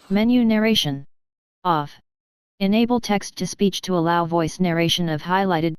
Menu narration. Off. Enable text-to-speech to allow voice narration of highlighted.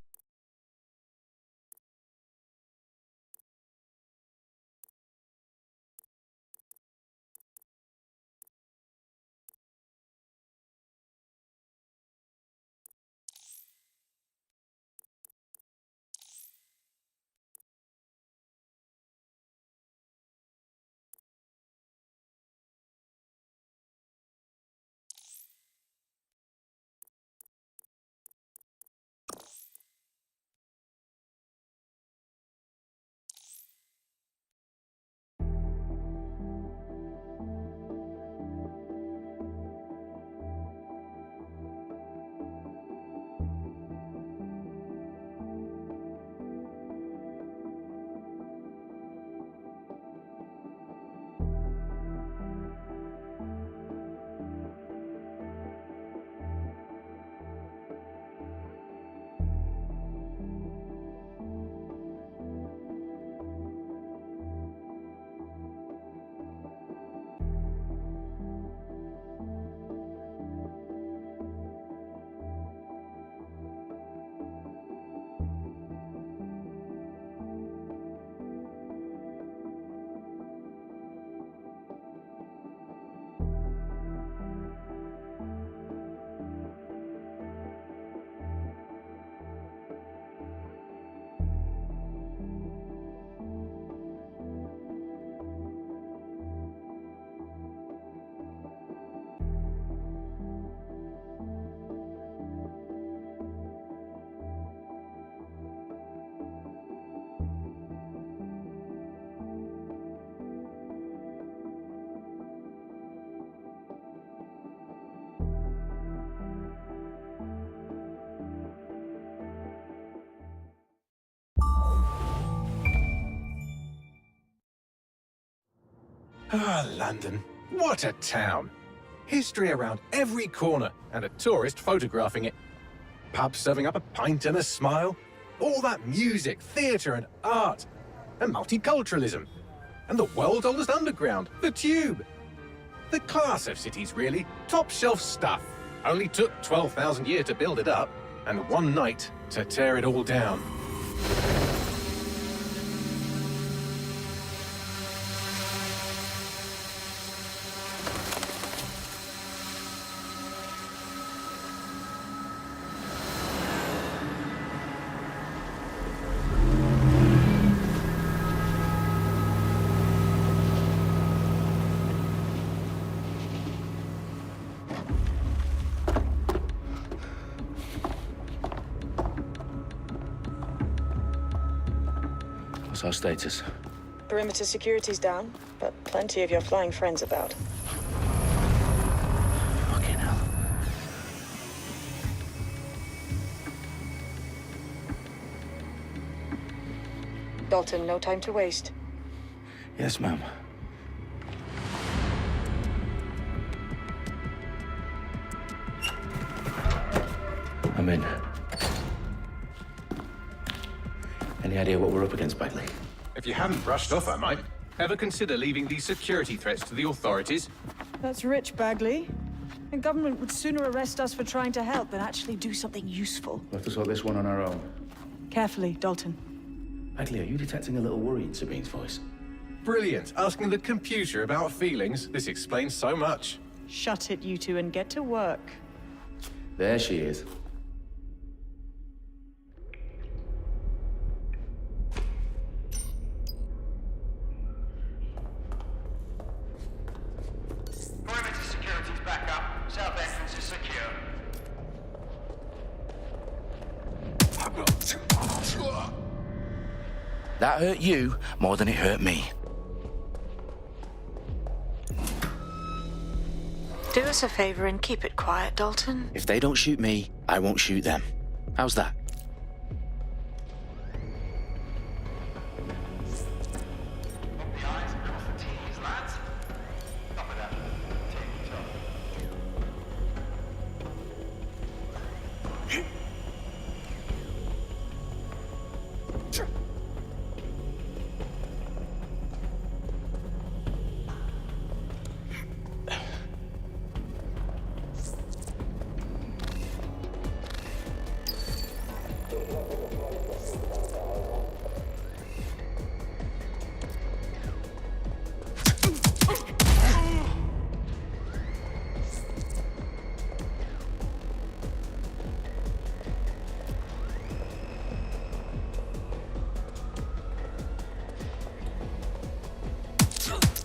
Ah, London. What a town. History around every corner, and a tourist photographing it. Pubs serving up a pint and a smile. All that music, theatre and art. And multiculturalism. And the world's oldest underground, the Tube. The class of cities, really. Top shelf stuff. Only took 12,000 years to build it up, and one night to tear it all down. What's our status? Perimeter security's down, but plenty of your flying friends about. Fucking hell. Dalton, no time to waste. Yes, ma'am. I'm in. Any idea what we're up against, Bagley? If you haven't brushed off, I might. Ever consider leaving these security threats to the authorities? That's rich, Bagley. The government would sooner arrest us for trying to help than actually do something useful. We'll have to sort this one on our own. Carefully, Dalton. Bagley, are you detecting a little worry in Sabine's voice? Brilliant. Asking the computer about feelings. This explains so much. Shut it, you two, and get to work. There she is. Perimeter security's back up. South entrance is secure. That hurt you more than it hurt me. Do us a favor and keep it quiet, Dalton. If they don't shoot me, I won't shoot them. How's that? The I's across the T's, lads. Stop it up.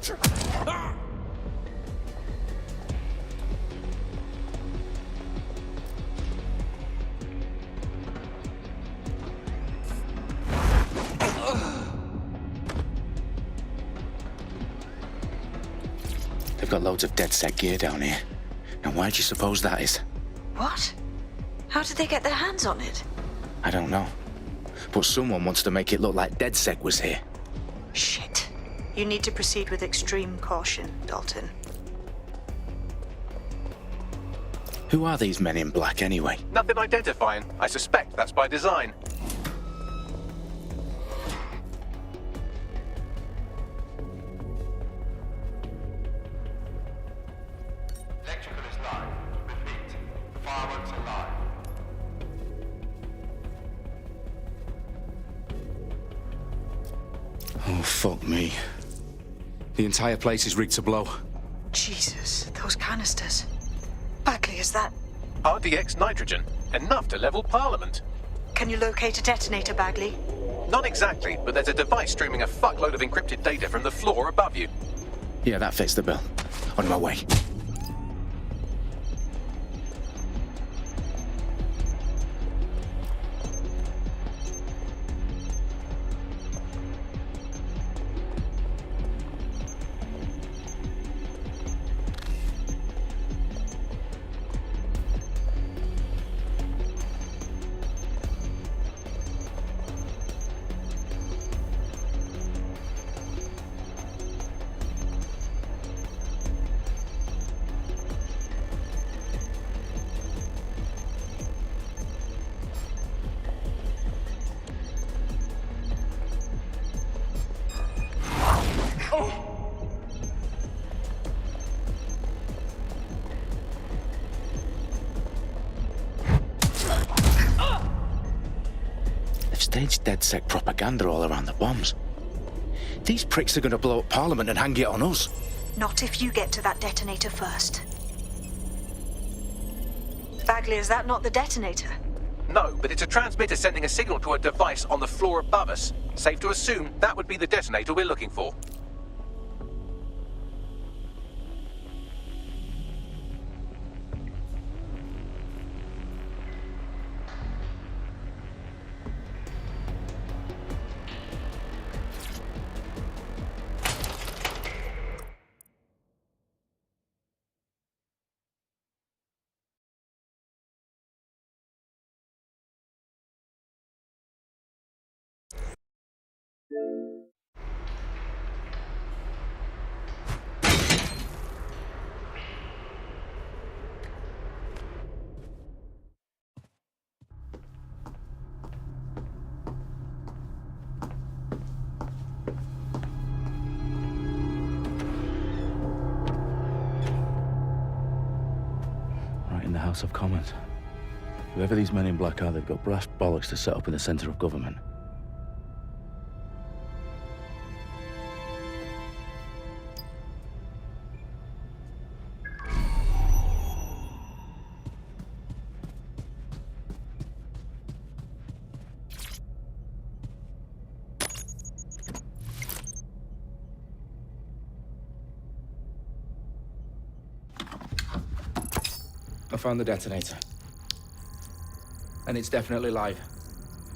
They've got loads of DedSec gear down here. And why do you suppose that is? What? How did they get their hands on it? I don't know. But someone wants to make it look like DedSec was here. Shit. You need to proceed with extreme caution, Dalton. Who are these men in black anyway? Nothing identifying. I suspect that's by design. Electrical is live. Repeat. Fireworks are live. Oh, fuck me. The entire place is rigged to blow. Jesus, those canisters. Bagley, is that... RDX nitrogen. Enough to level Parliament. Can you locate a detonator, Bagley? Not exactly, but there's a device streaming a fuckload of encrypted data from the floor above you. Yeah, that fits the bill. On my way. Staged DedSec propaganda all around the bombs. These pricks are going to blow up Parliament and hang it on us. Not if you get to that detonator first. Bagley, is that not the detonator? No, but it's a transmitter sending a signal to a device on the floor above us. Safe to assume that would be the detonator we're looking for. Right in the House of Commons. Whoever these men in black are, they've got brass bollocks to set up in the centre of government. I found the detonator. And it's definitely live.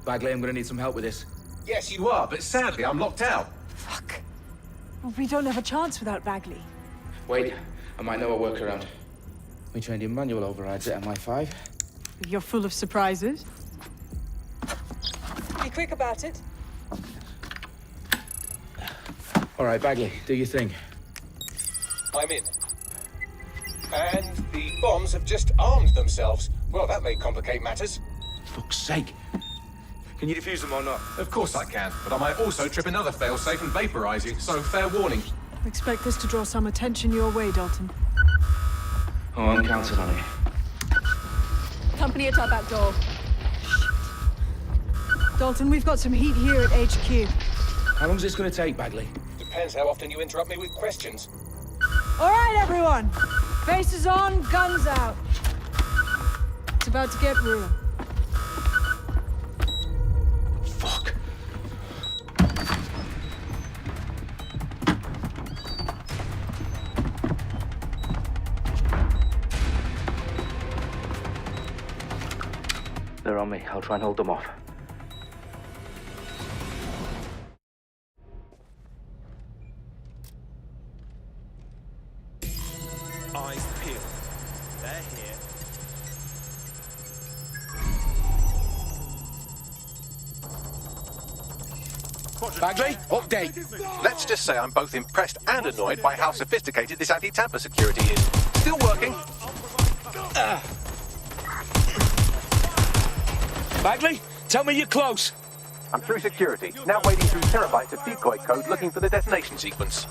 Bagley, I'm gonna need some help with this. Yes, you are, but sadly I'm locked out. Fuck. Well, we don't have a chance without Bagley. Wait, I might know a workaround. We trained in manual overrides at MI5. You're full of surprises. Be quick about it. All right, Bagley, do your thing. I'm in. And the bombs have just armed themselves. Well, that may complicate matters. Fuck's sake. Can you defuse them or not? Of course I can, but I might also trip another failsafe and vaporize you, so fair warning. Expect this to draw some attention your way, Dalton. Oh, I'm counting on it. Company at our back door. Shit. Dalton, we've got some heat here at HQ. How long's this gonna take, Bagley? Depends how often you interrupt me with questions. All right, everyone. Faces on, guns out. It's about to get real. Fuck. They're on me. I'll try and hold them off. Eyes peeled. They're here. Bagley, update. Let's just say I'm both impressed and annoyed by how sophisticated this anti-tamper security is. Still working. Bagley, tell me you're close. I'm through security, now wading through terabytes of decoy code looking for the detonation sequence.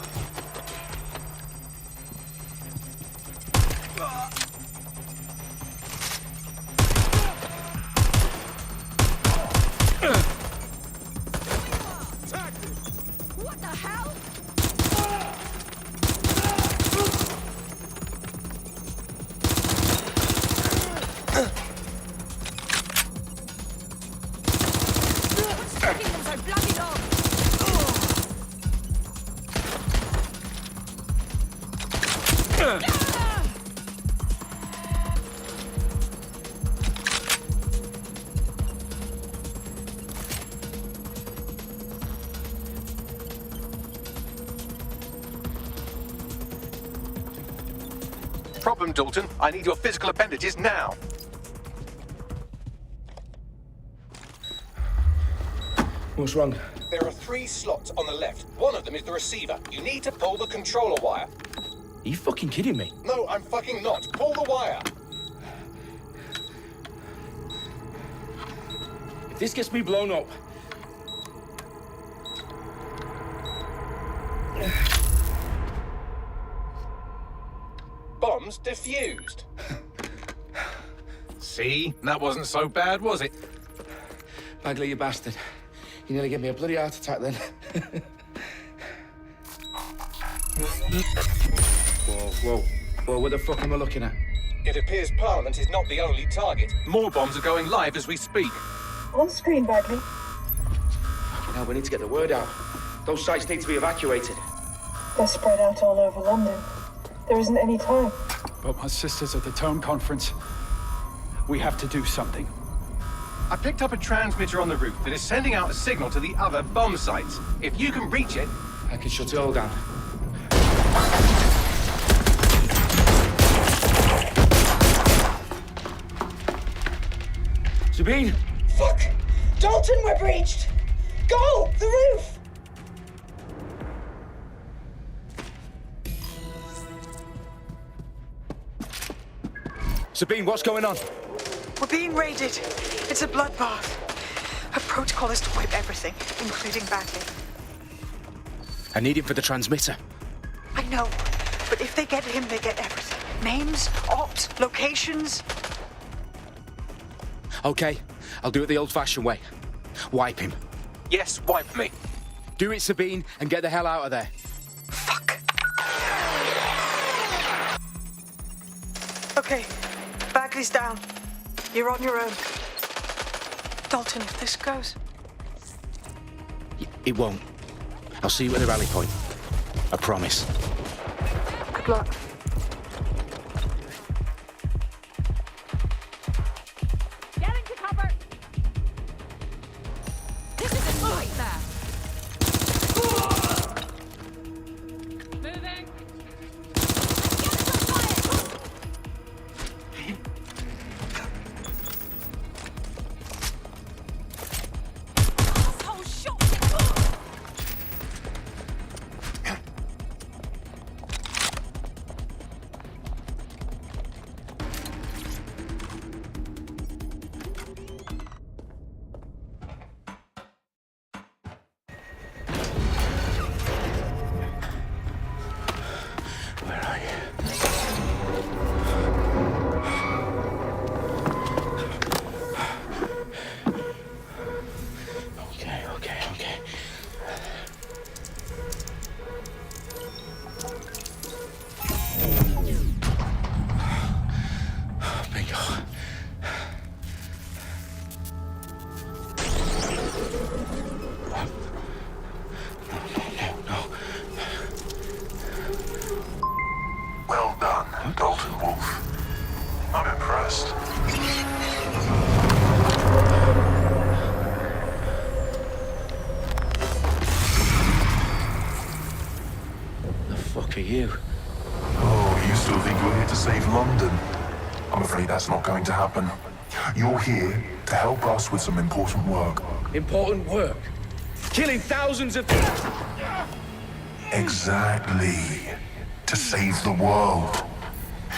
What the hell? What's taking them so bloody long? Problem, Dalton. I need your physical appendages now. What's wrong? There are 3 slots on the left. One of them is the receiver. You need to pull the controller wire. Are you fucking kidding me? No, I'm fucking not. Pull the wire. If this gets me blown up... Bombs defused. See? That wasn't so bad, was it? Bagley, you bastard. You nearly gave me a bloody heart attack then. Whoa, what the fuck am I looking at? It appears Parliament is not the only target. More bombs are going live as we speak. On screen, Bagley. Now we need to get the word out. Those sites need to be evacuated. They're spread out all over London. There isn't any time. But my sister's at the Tone Conference. We have to do something. I picked up a transmitter on the roof that is sending out a signal to the other bomb sites. If you can reach it... I can shut it all down. Sabine! Fuck! Dalton, we're breached! Go! The roof! Sabine, what's going on? We're being raided. It's a bloodbath. Her protocol is to wipe everything, including Bagley. I need him for the transmitter. I know, but if they get him, they get everything. Names, opt, locations. Okay, I'll do it the old-fashioned way. Wipe him. Yes, wipe me. Do it, Sabine, and get the hell out of there. Fuck. Okay, Bagley's down. You're on your own. Dalton, if this goes... It won't. I'll see you at the rally point. I promise. Good luck. Get into cover! This isn't right there! Moving! Asshole shot me! fuck are you? Oh, you still think you're here to save London? I'm afraid that's not going to happen. You're here to help us with some important work. Important work? Killing thousands of... Exactly. To save the world.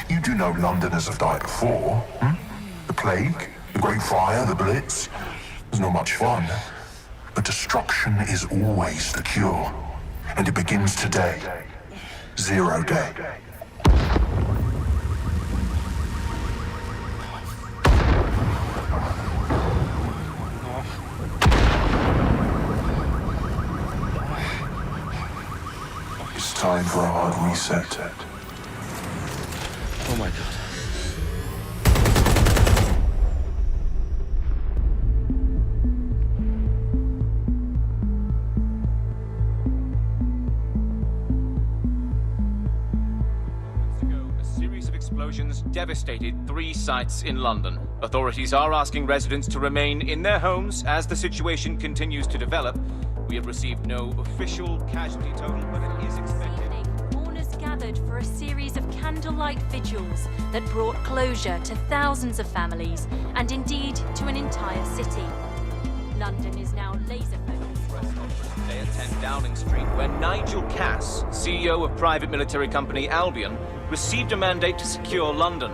You do know Londoners have died before, hmm? The Plague, the Great Fire, the Blitz. It's not much fun. But destruction is always the cure. And it begins today. Zero Day. It's time for a hard reset. Oh my God. Explosions devastated 3 sites in London. Authorities are asking residents to remain in their homes as the situation continues to develop. We have received no official casualty total, but it is expected. Mourners gathered for a series of candlelight vigils that brought closure to thousands of families and indeed to an entire city. London is now laser-focused. Press conference today at 10 Downing Street, where Nigel Cass, CEO of private military company Albion, received a mandate to secure London.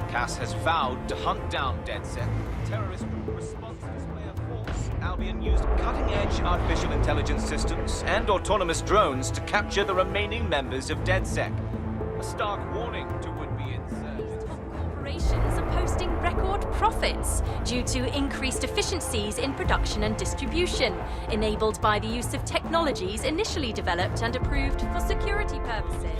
Cass has vowed to hunt down DedSec. Terrorist response to display of force. Albion used cutting-edge artificial intelligence systems and autonomous drones to capture the remaining members of DedSec. A stark warning to would-be insurgents. Corporations are posting record profits due to increased efficiencies in production and distribution, enabled by the use of technologies initially developed and approved for security purposes.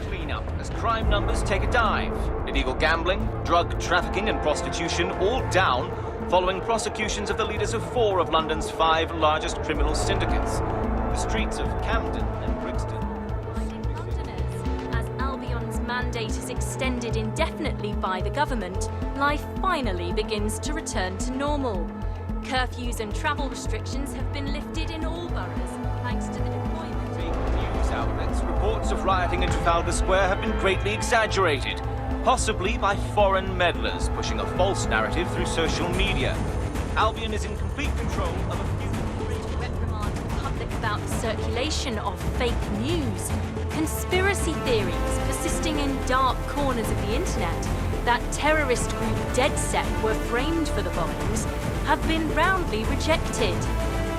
Cleanup as crime numbers take a dive. Illegal gambling, drug trafficking and prostitution all down following prosecutions of the leaders of 4 of London's 5 largest criminal syndicates. The streets of Camden and Brixton. Reminding Londoners, as Albion's mandate is extended indefinitely by the government, life finally begins to return to normal. Curfews and travel restrictions have been lifted in all boroughs, thanks to the deployment. News outlets, reports of rioting in Trafalgar Square have been greatly exaggerated, possibly by foreign meddlers pushing a false narrative through social media. Albion is in complete control of a few... reprimand the public about the circulation of fake news, conspiracy theories persisting in dark corners of the internet that terrorist group DedSec were framed for the bombings have been roundly rejected.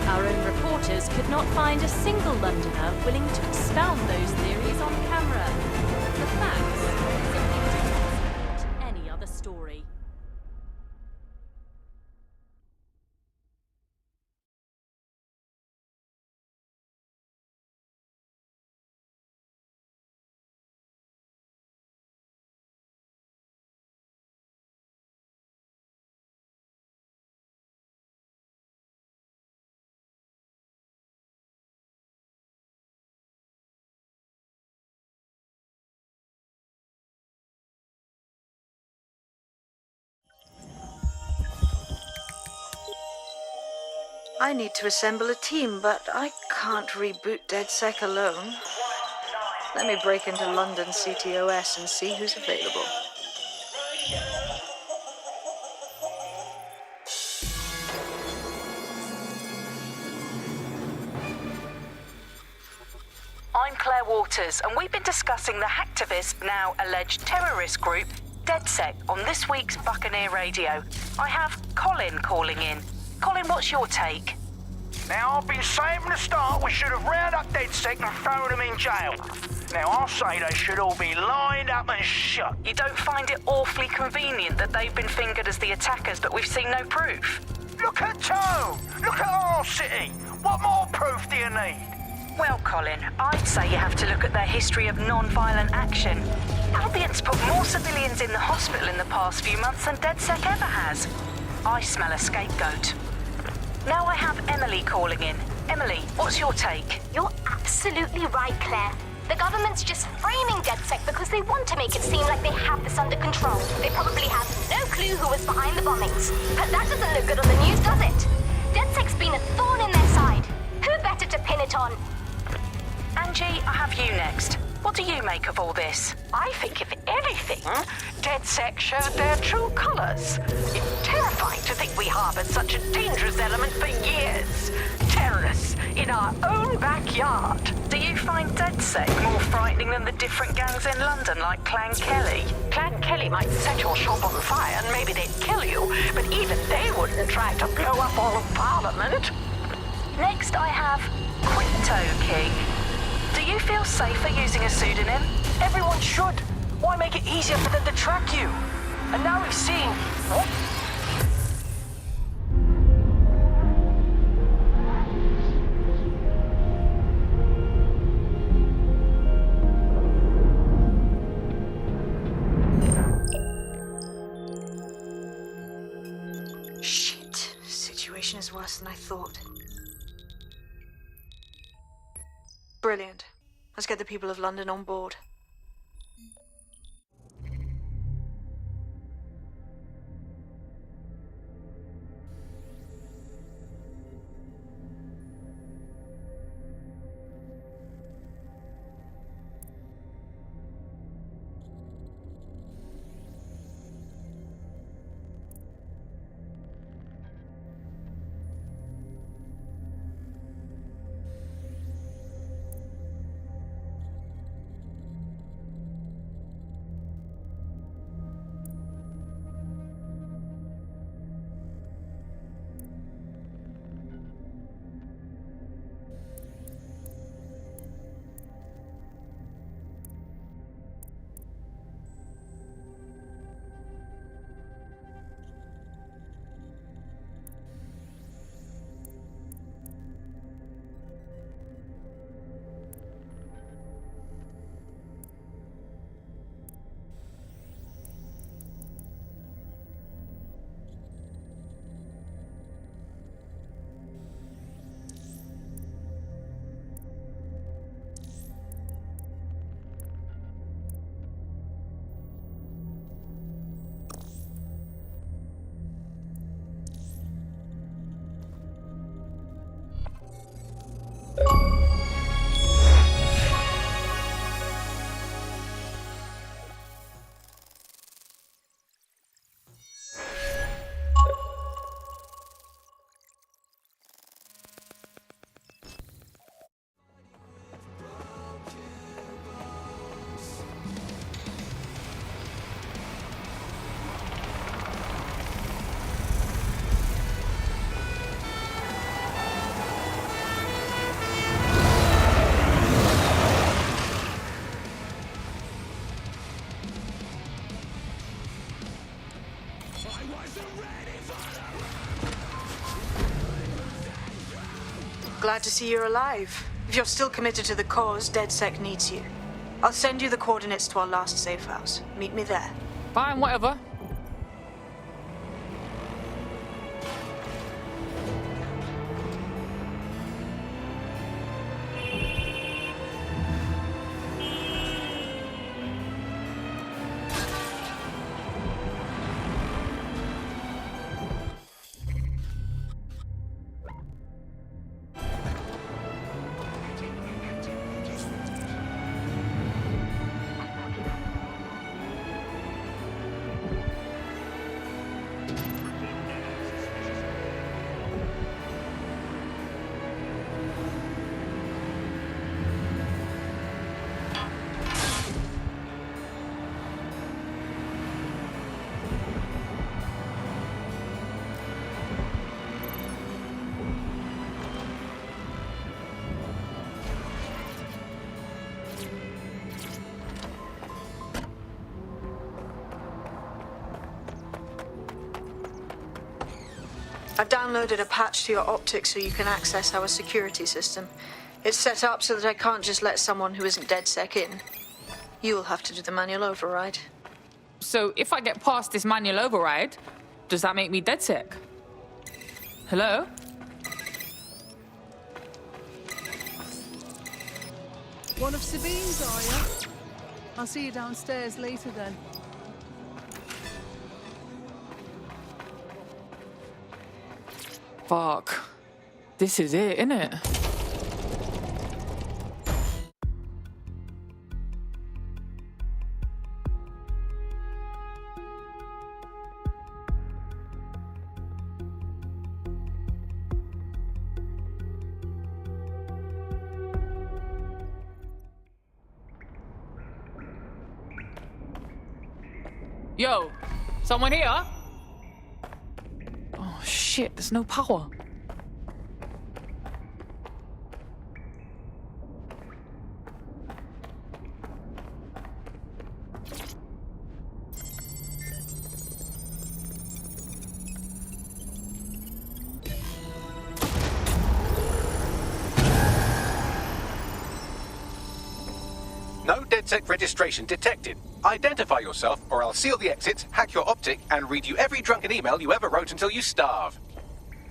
Our own reporters could not find a single Londoner willing to expound those theories on camera. The facts simply support any other story. I need to assemble a team, but I can't reboot DedSec alone. Let me break into London CTOS and see who's available. I'm Claire Waters, and we've been discussing the hacktivist, now alleged terrorist group, DedSec, on this week's Buccaneer Radio. I have Colin calling in. Colin, what's your take? Now, I've been saying from the start we should have rounded up DedSec and thrown them in jail. Now, I'll say they should all be lined up and shot. You don't find it awfully convenient that they've been fingered as the attackers, but we've seen no proof? Look at Tone! Look at our city! What more proof do you need? Well, Colin, I'd say you have to look at their history of non-violent action. Albion's put more civilians in the hospital in the past few months than DedSec ever has. I smell a scapegoat. Now I have Emily calling in. Emily, what's your take? You're absolutely right, Claire. The government's just framing DedSec because they want to make it seem like they have this under control. They probably have no clue who was behind the bombings. But that doesn't look good on the news, does it? DedSec's been a thorn in their side. Who better to pin it on? And Angie, I have you next. What do you make of all this? I think, if anything, DedSec showed their true colors. It's terrifying to think we harbored such a dangerous element for years. Terrorists in our own backyard. Do you find DedSec more frightening than the different gangs in London, like Clan Kelly? Clan Kelly might set your shop on fire and maybe they'd kill you, but even they wouldn't try to blow up all of Parliament. Next, I have Crypto King. Do you feel safer using a pseudonym? Everyone should. Why make it easier for them to track you? And now we've seen what? Shit. Situation is worse than I thought. Brilliant. Let's get the people of London on board. Glad to see you're alive. If you're still committed to the cause, DedSec needs you. I'll send you the coordinates to our last safe house. Meet me there. Fine, whatever. I've downloaded a patch to your optics so you can access our security system. It's set up so that I can't just let someone who isn't DedSec in. You'll have to do the manual override. So if I get past this manual override, does that make me DedSec? Hello? One of Sabine's, are you? I'll see you downstairs later then. Fuck. This is it, innit? Yo, someone here? Oh shit, there's no power. No DedSec registration detected. Identify yourself, or I'll seal the exits, hack your optic, and read you every drunken email you ever wrote until you starve.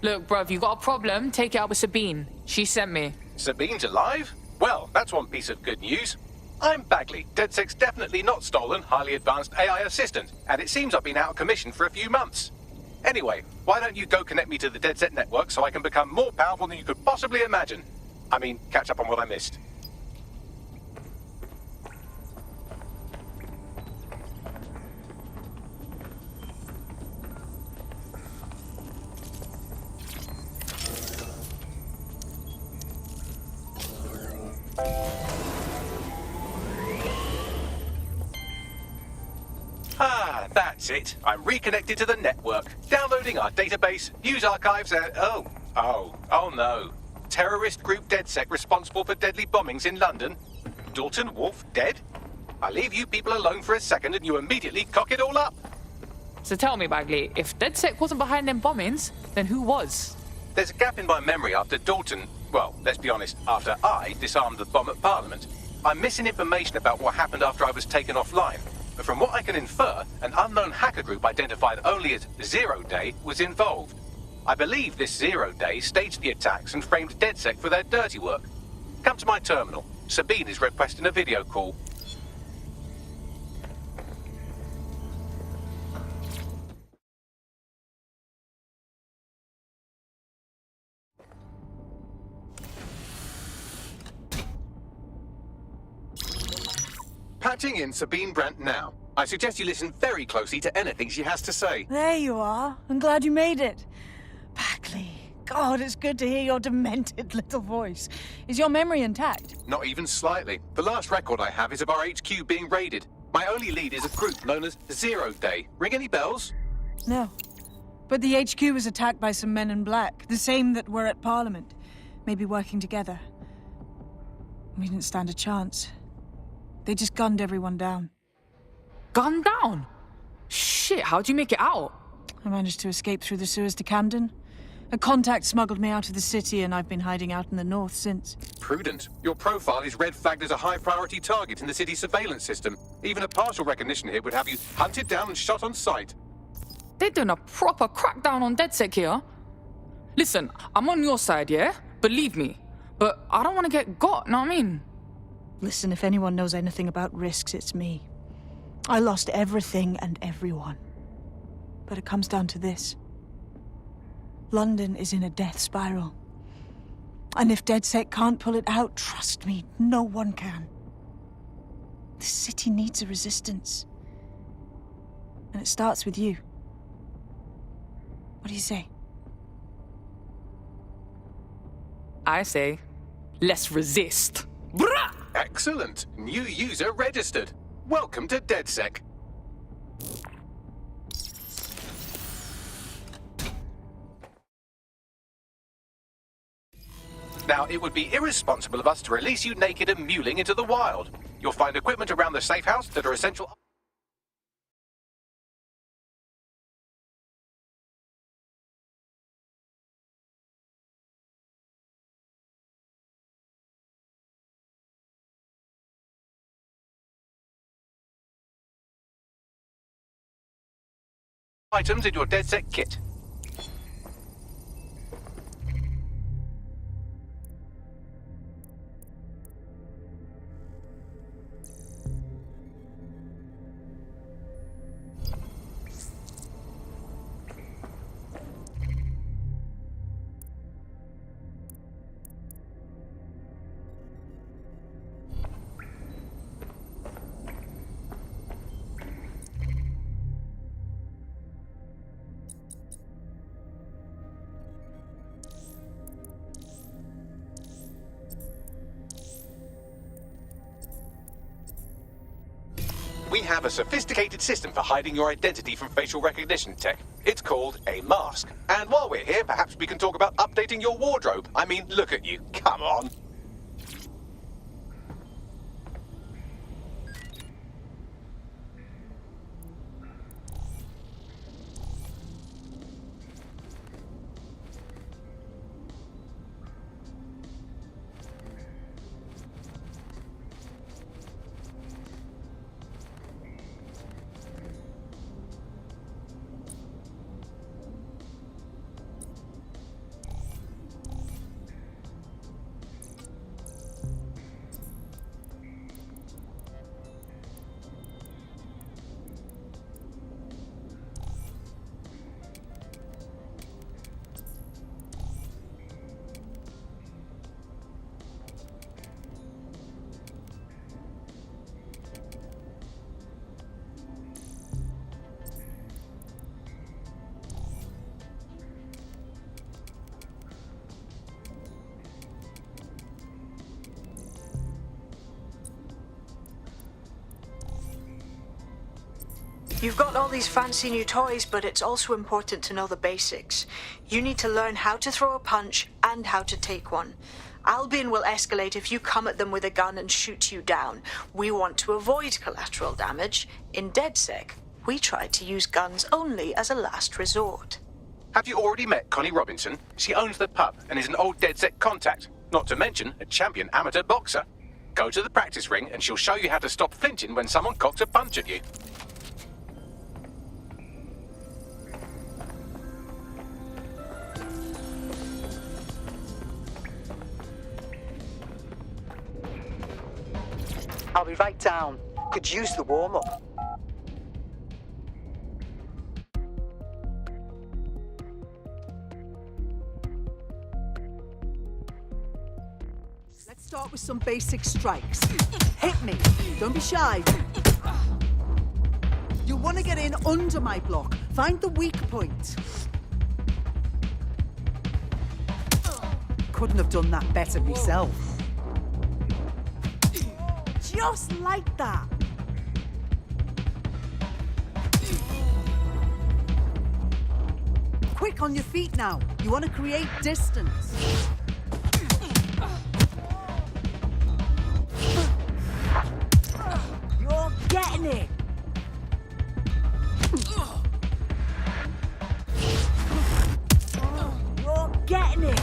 Look, bruv, you got a problem? Take it out with Sabine. She sent me. Sabine's alive? Well, that's one piece of good news. I'm Bagley, DedSec's definitely not stolen, highly advanced AI assistant, and it seems I've been out of commission for a few months. Anyway, why don't you go connect me to the DedSec network so I can become more powerful than you could possibly imagine? I mean, catch up on what I missed. Ah, that's it. I'm reconnected to the network, downloading our database, news archives, and oh no. Terrorist group DedSec responsible for deadly bombings in London. Dalton Wolf dead? I leave you people alone for a second and you immediately cock it all up. So tell me, Bagley, if DedSec wasn't behind them bombings, then who was? There's a gap in my memory after Dalton, well, let's be honest, after I disarmed the bomb at Parliament. I'm missing information about what happened after I was taken offline. But from what I can infer, an unknown hacker group identified only as Zero Day was involved. I believe this Zero Day staged the attacks and framed DedSec for their dirty work. Come to my terminal. Sabine is requesting a video call. Patching in Sabine Brandt now. I suggest you listen very closely to anything she has to say. There you are. I'm glad you made it. Bagley. God, it's good to hear your demented little voice. Is your memory intact? Not even slightly. The last record I have is of our HQ being raided. My only lead is a group known as Zero Day. Ring any bells? No. But the HQ was attacked by some men in black, the same that were at Parliament. Maybe working together. We didn't stand a chance. They just gunned everyone down. Gunned down? Shit, how'd you make it out? I managed to escape through the sewers to Camden. A contact smuggled me out of the city, and I've been hiding out in the north since. Prudent. Your profile is red flagged as a high-priority target in the city's surveillance system. Even a partial recognition here would have you hunted down and shot on sight. They're doing a proper crackdown on DedSec here. Listen, I'm on your side, yeah? Believe me. But I don't want to get got, know what I mean? Listen, if anyone knows anything about risks, it's me. I lost everything and everyone. But it comes down to this. London is in a death spiral. And if DedSec can't pull it out, trust me, no one can. The city needs a resistance. And it starts with you. What do you say? I say, let's resist. Brah! Excellent. New user registered. Welcome to DedSec. Now, it would be irresponsible of us to release you naked and mewling into the wild. You'll find equipment around the safe house that are essential items in your DedSec kit. have a sophisticated system for hiding your identity from facial recognition tech. It's called a mask. And while we're here, perhaps we can talk about updating your wardrobe. I mean, look at you. Come on. You've got all these fancy new toys, but it's also important to know the basics. You need to learn how to throw a punch and how to take one. Albion will escalate if you come at them with a gun and shoot you down. We want to avoid collateral damage. In DedSec, we try to use guns only as a last resort. Have you already met Connie Robinson? She owns the pub and is an old DedSec contact, not to mention a champion amateur boxer. Go to the practice ring and she'll show you how to stop flinching when someone cocks a punch at you. I'll be right down. Could use the warm-up. Let's start with some basic strikes. Hit me. Don't be shy. You want to get in under my block. Find the weak point. Couldn't have done that better myself. Just like that. Quick on your feet now. You want to create distance. You're getting it. You're getting it.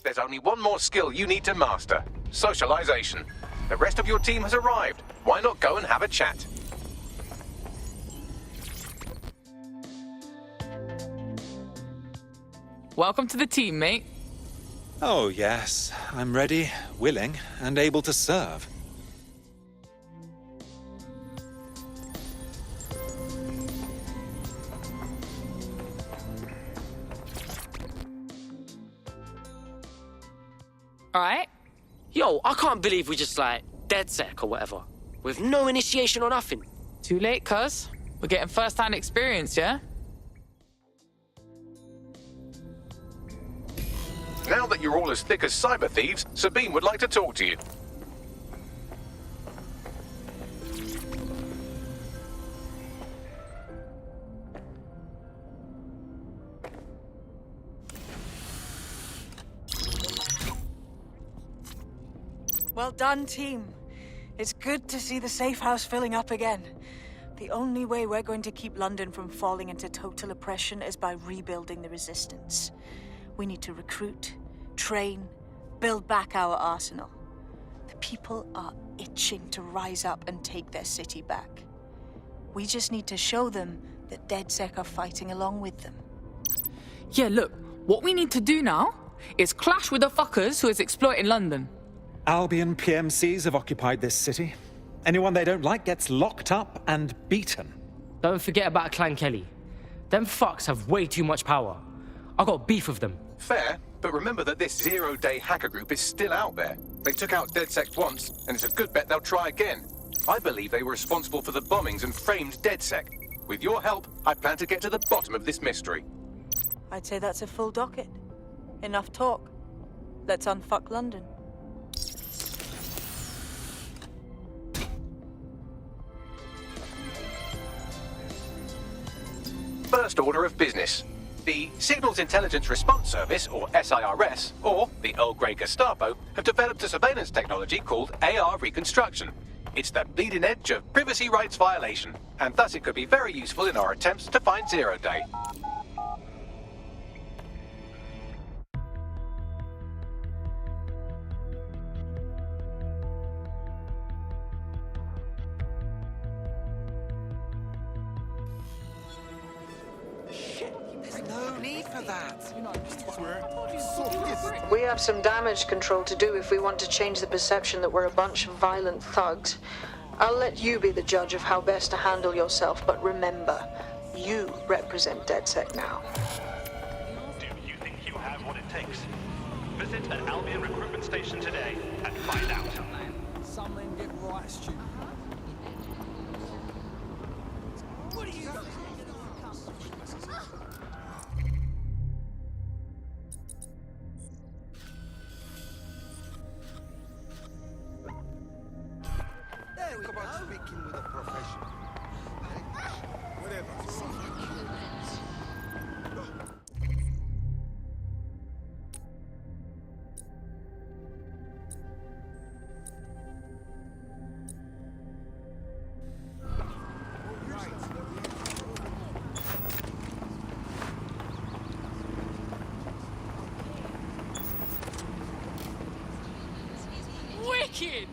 There's only one more skill you need to master: socialization. The rest of your team has arrived. Why not go and have a chat? Welcome to the team, mate. Oh, yes. I'm ready, willing, and able to serve. Alright. Yo, I can't believe we just, DedSec or whatever. With no initiation or nothing. Too late, cuz. We're getting first-hand experience, yeah? Now that you're all as thick as cyber thieves, Sabine would like to talk to you. Well done, team. It's good to see the safe house filling up again. The only way we're going to keep London from falling into total oppression is by rebuilding the resistance. We need to recruit, train, build back our arsenal. The people are itching to rise up and take their city back. We just need to show them that DedSec are fighting along with them. Yeah, look, what we need to do now is clash with the fuckers who is exploiting London. Albion PMCs have occupied this city. Anyone they don't like gets locked up and beaten. Don't forget about Clan Kelly. Them fucks have way too much power. I got beef with them. Fair, but remember that this zero-day hacker group is still out there. They took out DedSec once, and it's a good bet they'll try again. I believe they were responsible for the bombings and framed DedSec. With your help, I plan to get to the bottom of this mystery. I'd say that's a full docket. Enough talk. Let's unfuck London. First order of business. The Signals Intelligence Response Service, or SIRS, or the Earl Grey Gestapo, have developed a surveillance technology called AR Reconstruction. It's the bleeding edge of privacy rights violation, and thus it could be very useful in our attempts to find Zero Day. No need for that. We have some damage control to do if we want to change the perception that we're a bunch of violent thugs. I'll let you be the judge of how best to handle yourself, but remember, you represent DedSec now. Do you think you have what it takes? Visit an Albion recruitment station today and find out. Some men get right stupid. What are you? Talk about speaking with a professional. Whatever. Wicked!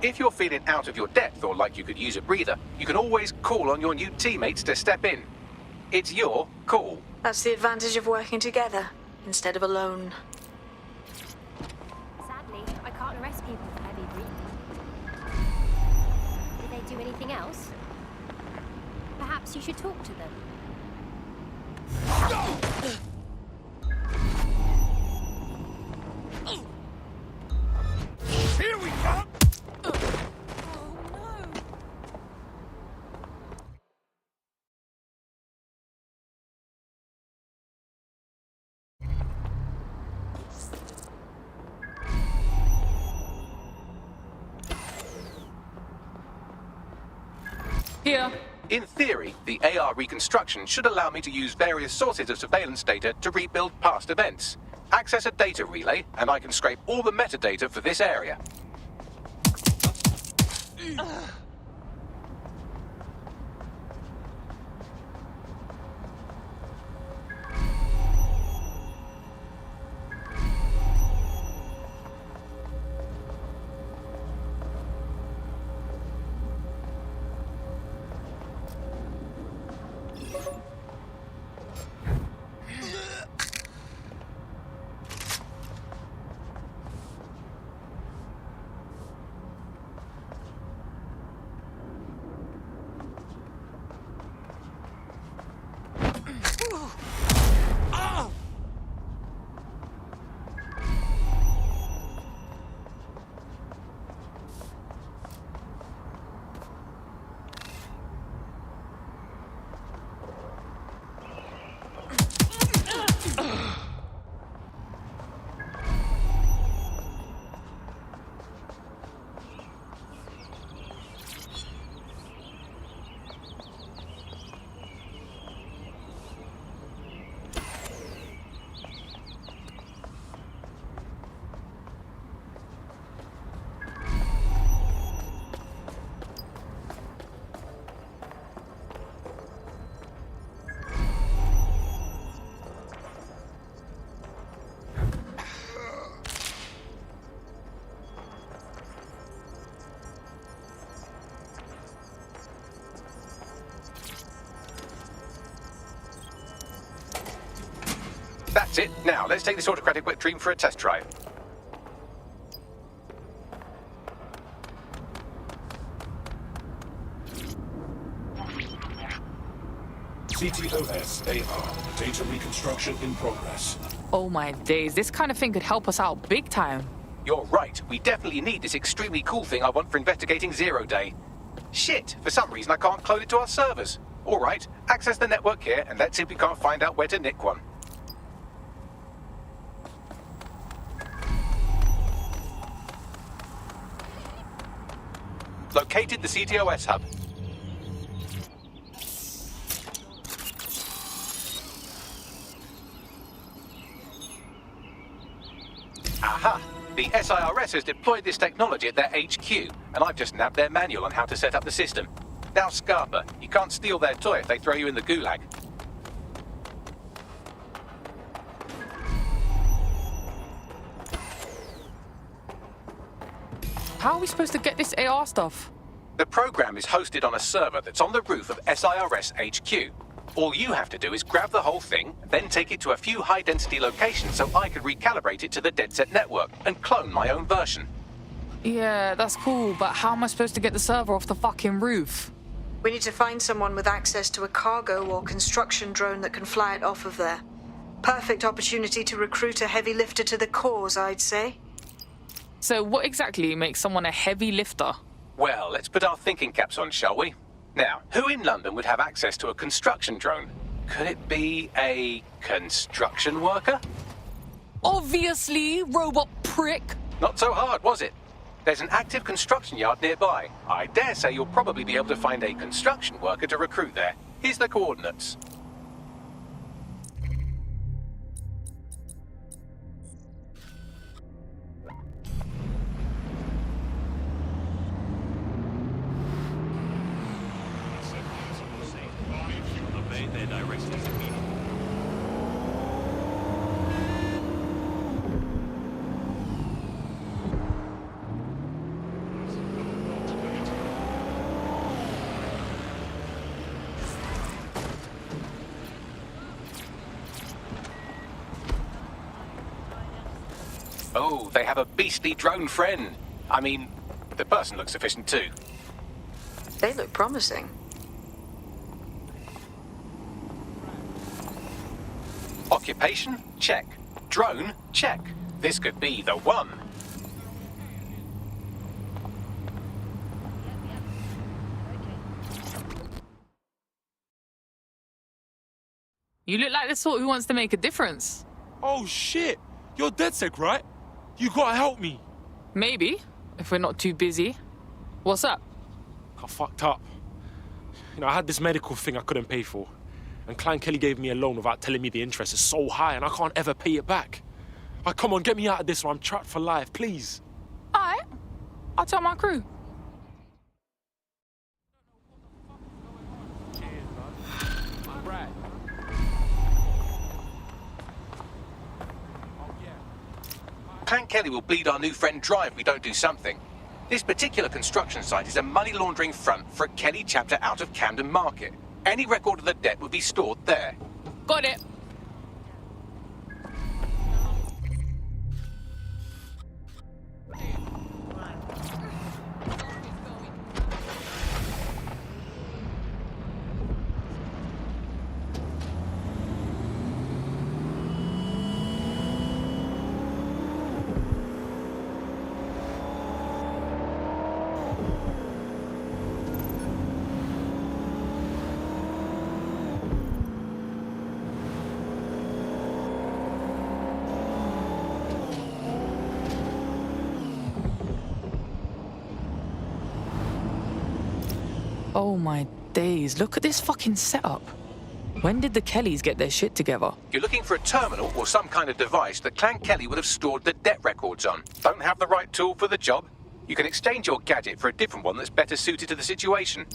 If you're feeling out of your depth or like you could use a breather, you can always call on your new teammates to step in. It's your call. That's the advantage of working together instead of alone. Sadly, I can't arrest people for heavy breathing. Did they do anything else? Perhaps you should talk to them. Here we come! Here. In theory, the AR reconstruction should allow me to use various sources of surveillance data to rebuild past events. Access a data relay, and I can scrape all the metadata for this area. That's it. Now, let's take this autocratic wet dream for a test drive. CTOS AR. Data reconstruction in progress. Oh my days, this kind of thing could help us out big time. You're right. We definitely need this extremely cool thing I want for investigating Zero Day. Shit, for some reason I can't clone it to our servers. All right, access the network here, and let's see if we can't find out where to nick one. Located the CTOS hub. Aha! The SIRS has deployed this technology at their HQ, and I've just nabbed their manual on how to set up the system. Now, Scarpa, you can't steal their toy if they throw you in the gulag. How are we supposed to get this AR stuff? The program is hosted on a server that's on the roof of SIRS HQ. All you have to do is grab the whole thing, then take it to a few high-density locations so I can recalibrate it to the DedSec network and clone my own version. Yeah, that's cool, but how am I supposed to get the server off the fucking roof? We need to find someone with access to a cargo or construction drone that can fly it off of there. Perfect opportunity to recruit a heavy lifter to the cause, I'd say. So what exactly makes someone a heavy lifter? Well, let's put our thinking caps on, shall we? Now, who in London would have access to a construction drone? Could it be a construction worker? Obviously, robot prick. Not so hard, was it? There's an active construction yard nearby. I dare say you'll probably be able to find a construction worker to recruit there. Here's the coordinates. Obey their directives immediately. Oh, they have a beastly drone friend. I mean, the person looks efficient too. They look promising. Occupation? Check. Drone? Check. This could be the one. You look like the sort who wants to make a difference. Oh shit! You're DedSec, right? You gotta help me. Maybe, if we're not too busy. What's up? I fucked up. You know, I had this medical thing I couldn't pay for. And Clan Kelly gave me a loan without telling me the interest is so high and I can't ever pay it back. Like, come on, get me out of this or I'm trapped for life, please. Alright, I'll tell my crew. Clan Kelly will bleed our new friend dry if we don't do something. This particular construction site is a money laundering front for a Kelly chapter out of Camden Market. Any record of the debt would be stored there. Got it. Oh my days, look at this fucking setup. When did the Kellys get their shit together? You're looking for a terminal or some kind of device that Clan Kelly would have stored the debt records on. Don't have the right tool for the job? You can exchange your gadget for a different one that's better suited to the situation.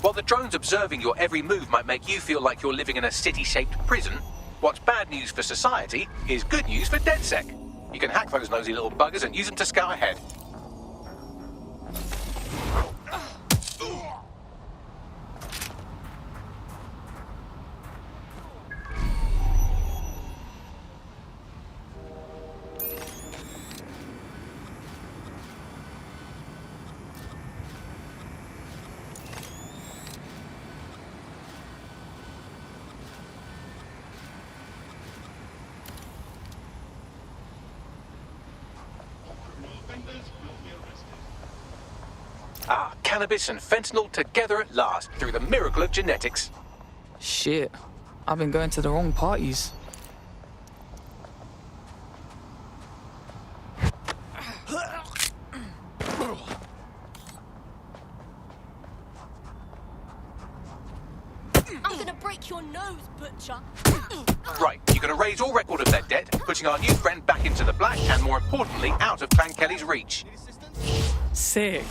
While the drones observing your every move might make you feel like you're living in a city-shaped prison, what's bad news for society is good news for DedSec. You can hack those nosy little buggers and use them to scout ahead. Ah, cannabis and fentanyl together at last, through the miracle of genetics. Shit, I've been going to the wrong parties. I'm gonna break your nose, butcher. Right, you're going to raise all record of their debt, putting our new friend back into the black and, more importantly, out of Clan Kelly's reach. Sick.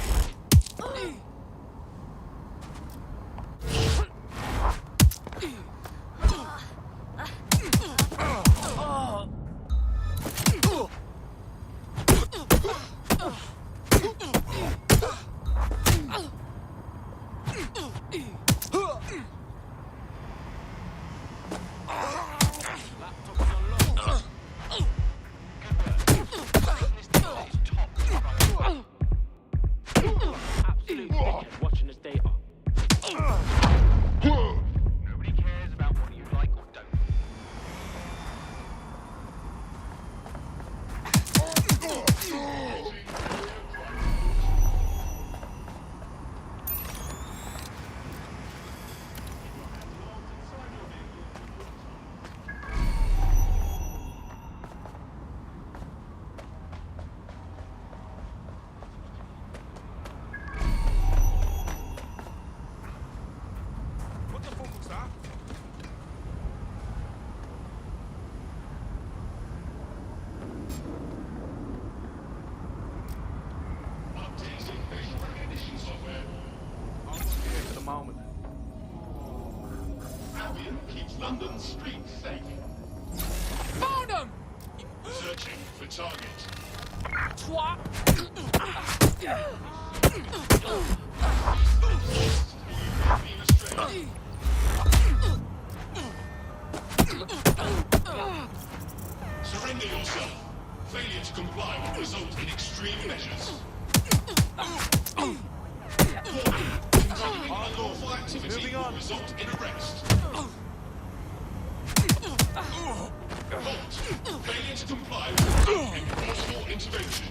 keeps London's streets safe. Found him! Searching for target. Twat! Surrender yourself. Failure to comply will result in extreme measures. Warning. Continuing unlawful activity will result in arrest. Halt. Failure to comply will result in forceful intervention.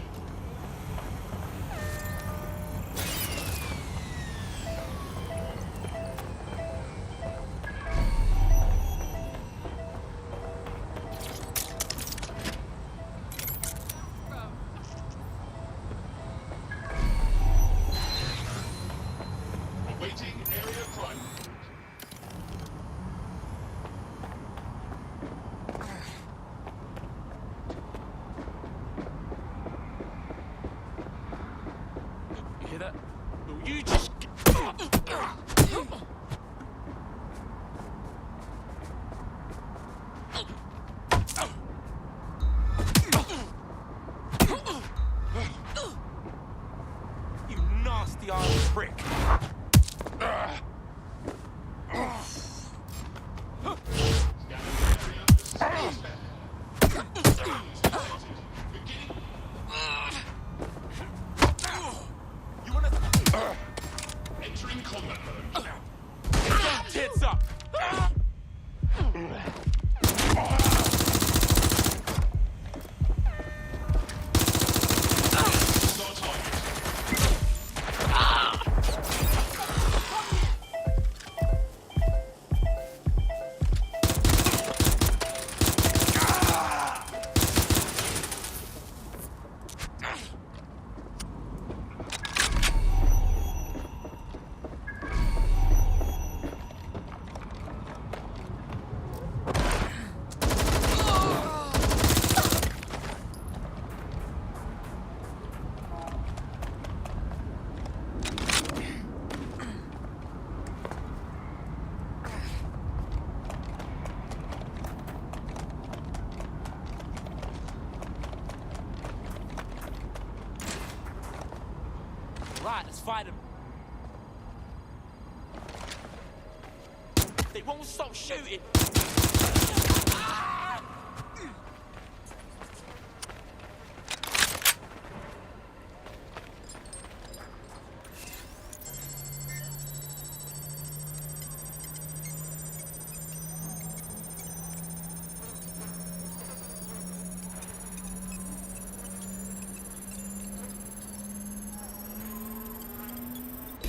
Awaiting area crime. You hear that? No, you just. You nasty ass prick. Entering combat mode. Tits up. Start target. Right, let's fight them. They won't stop shooting.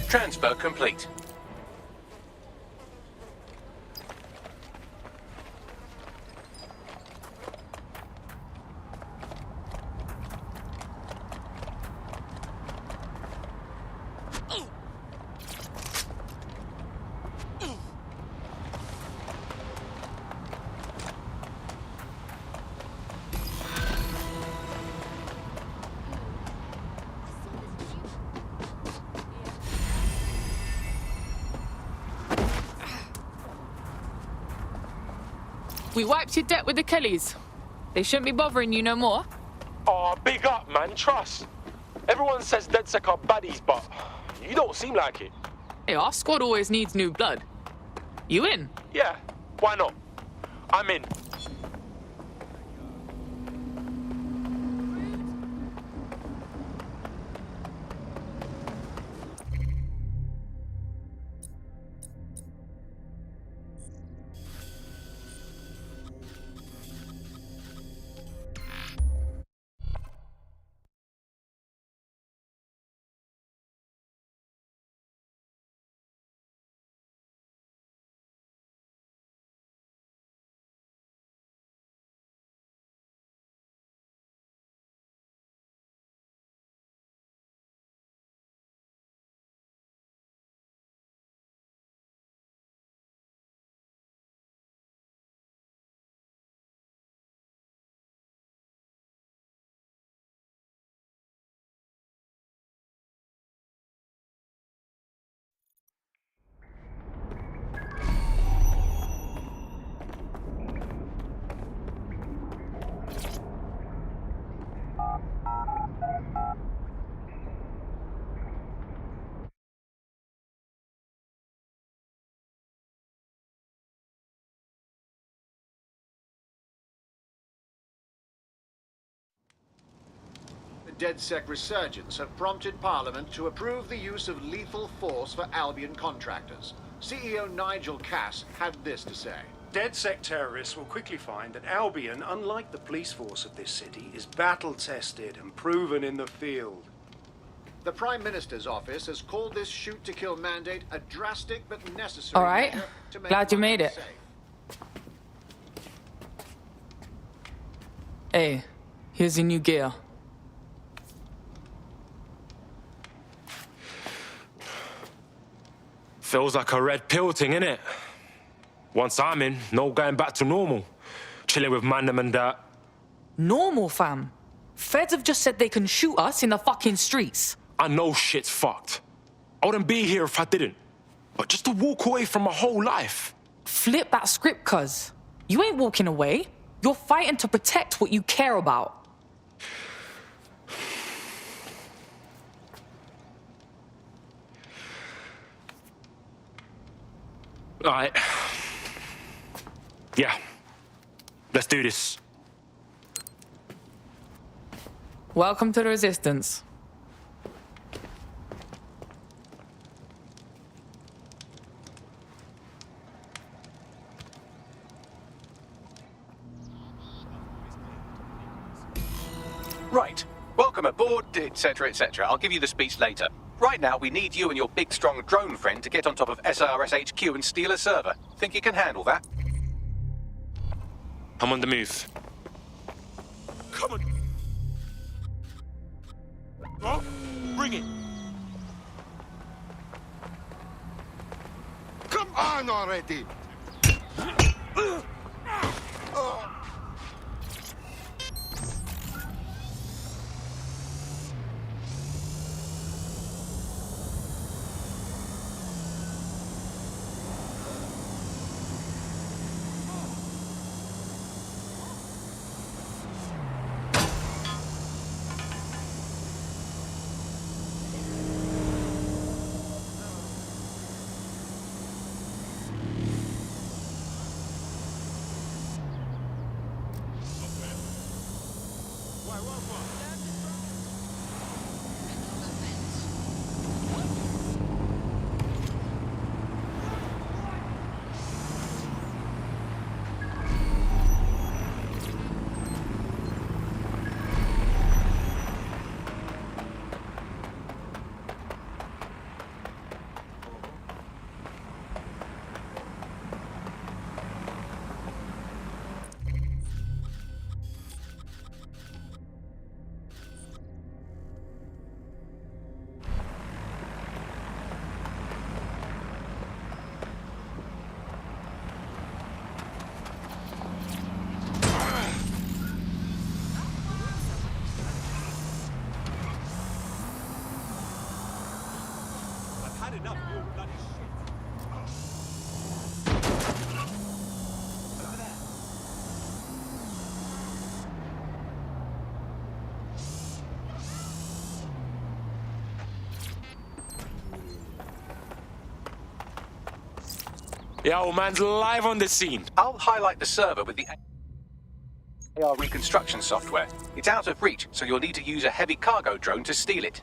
Transfer complete. We wiped your debt with the Kellys. They shouldn't be bothering you no more. Oh, big up, man. Trust. Everyone says DedSec are baddies, but you don't seem like it. Hey, our squad always needs new blood. You in? Yeah, why not? I'm in. DedSec resurgence have prompted Parliament to approve the use of lethal force for Albion contractors. CEO Nigel Cass had this to say. DedSec terrorists will quickly find that Albion, unlike the police force of this city, is battle-tested and proven in the field. The Prime Minister's office has called this shoot-to-kill mandate a drastic but necessary All right. measure to make Glad you London made it. safe. Hey, here's your new gear. Feels like a red pill thing, innit? Once I'm in, no going back to normal. Chilling with Mandem and that. Normal, fam. Feds have just said they can shoot us in the fucking streets. I know shit's fucked. I wouldn't be here if I didn't. But just to walk away from my whole life. Flip that script, cuz. You ain't walking away. You're fighting to protect what you care about. All right. Yeah. Let's do this. Welcome to the Resistance. Right. Welcome aboard, etc., etc. I'll give you the speech later. Right now, we need you and your big, strong drone friend to get on top of SIRS HQ and steal a server. Think you can handle that? I'm on the move. Come on. Oh, bring it. Come on already! Yeah, old man's live on the scene. I'll highlight the server with the AR reconstruction software. It's out of reach, so you'll need to use a heavy cargo drone to steal it.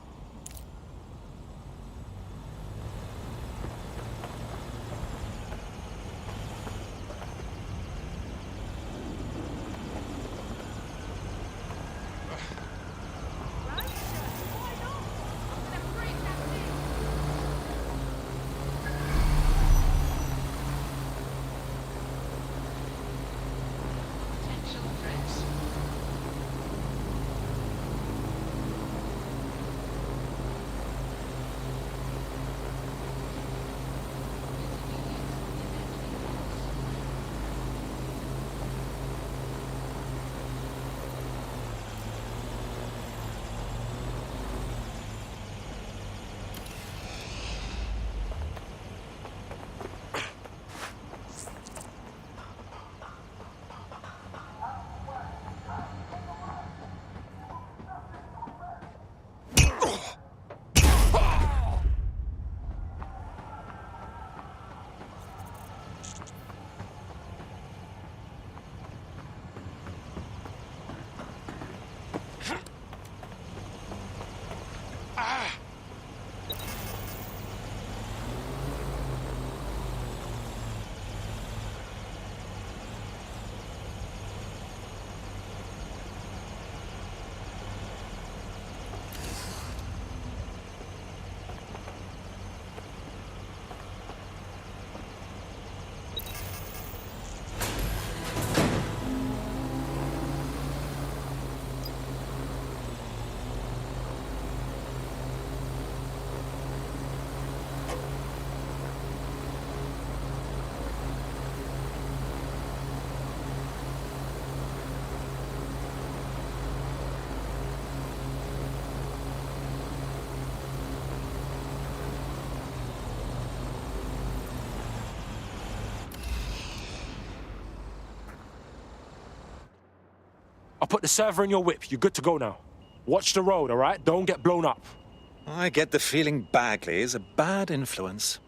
I'll put the server in your whip. You're good to go now. Watch the road, all right? Don't get blown up. I get the feeling Bagley is a bad influence.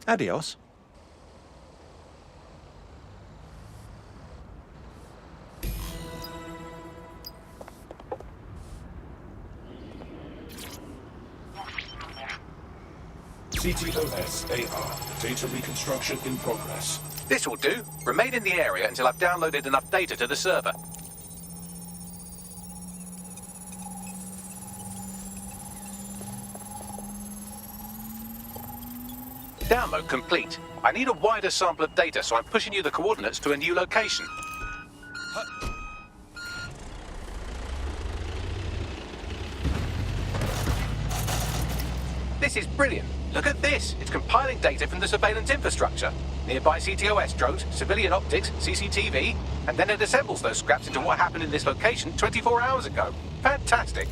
Adios. CTOS AR. Data reconstruction in progress. This will do. Remain in the area until I've downloaded enough data to the server. Download complete. I need a wider sample of data, so I'm pushing you the coordinates to a new location. This is brilliant. Look at this. It's compiling data from the surveillance infrastructure. Nearby CTOS drones, civilian optics, CCTV, and then it assembles those scraps into what happened in this location 24 hours ago. Fantastic.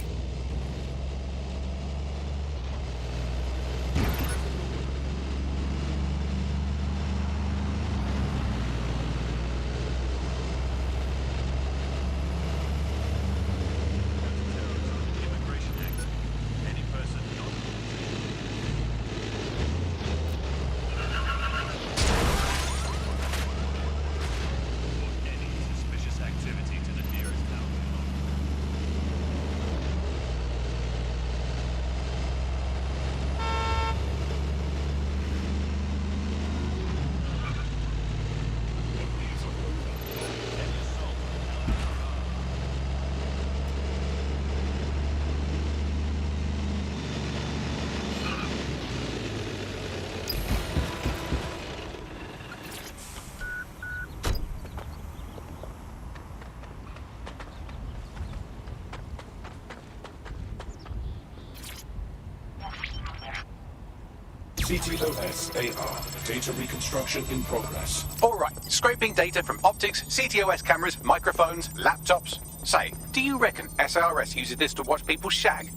CTOS AR. Data reconstruction in progress. All right, scraping data from optics, CTOS cameras, microphones, laptops. Say, do you reckon SRS uses this to watch people shag?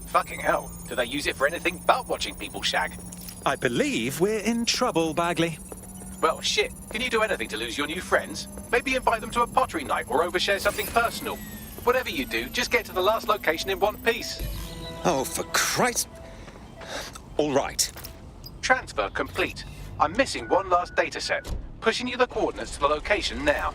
Fucking hell, do they use it for anything but watching people shag? I believe we're in trouble, Bagley. Well, shit. Can you do anything to lose your new friends? Maybe invite them to a pottery night or overshare something personal. Whatever you do, just get to the last location in one piece. Oh, for Christ. All right. Transfer complete. I'm missing one last data set. Pushing you the coordinates to the location now.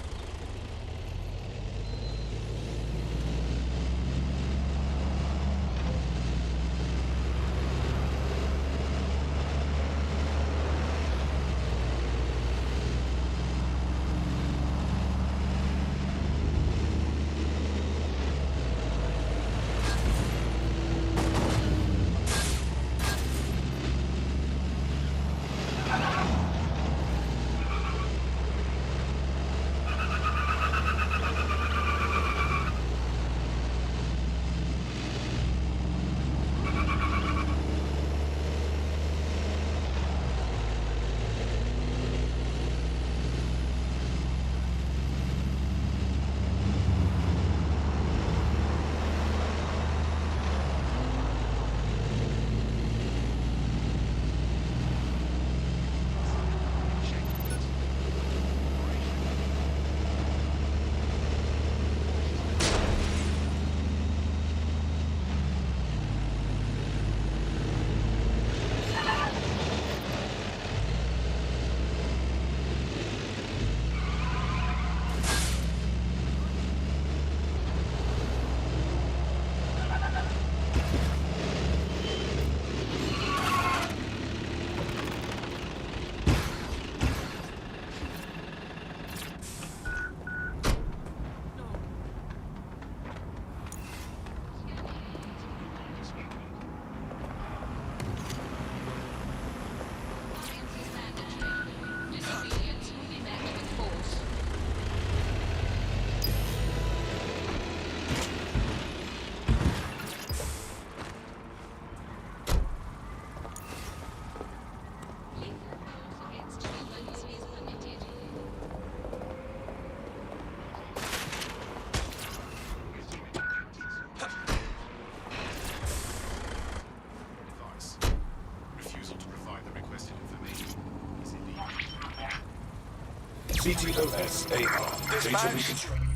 CTOS AR. Data reconstruction.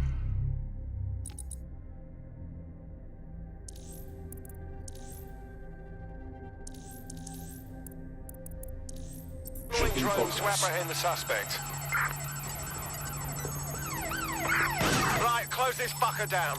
for. to apprehend the suspect. Right, close this fucker down.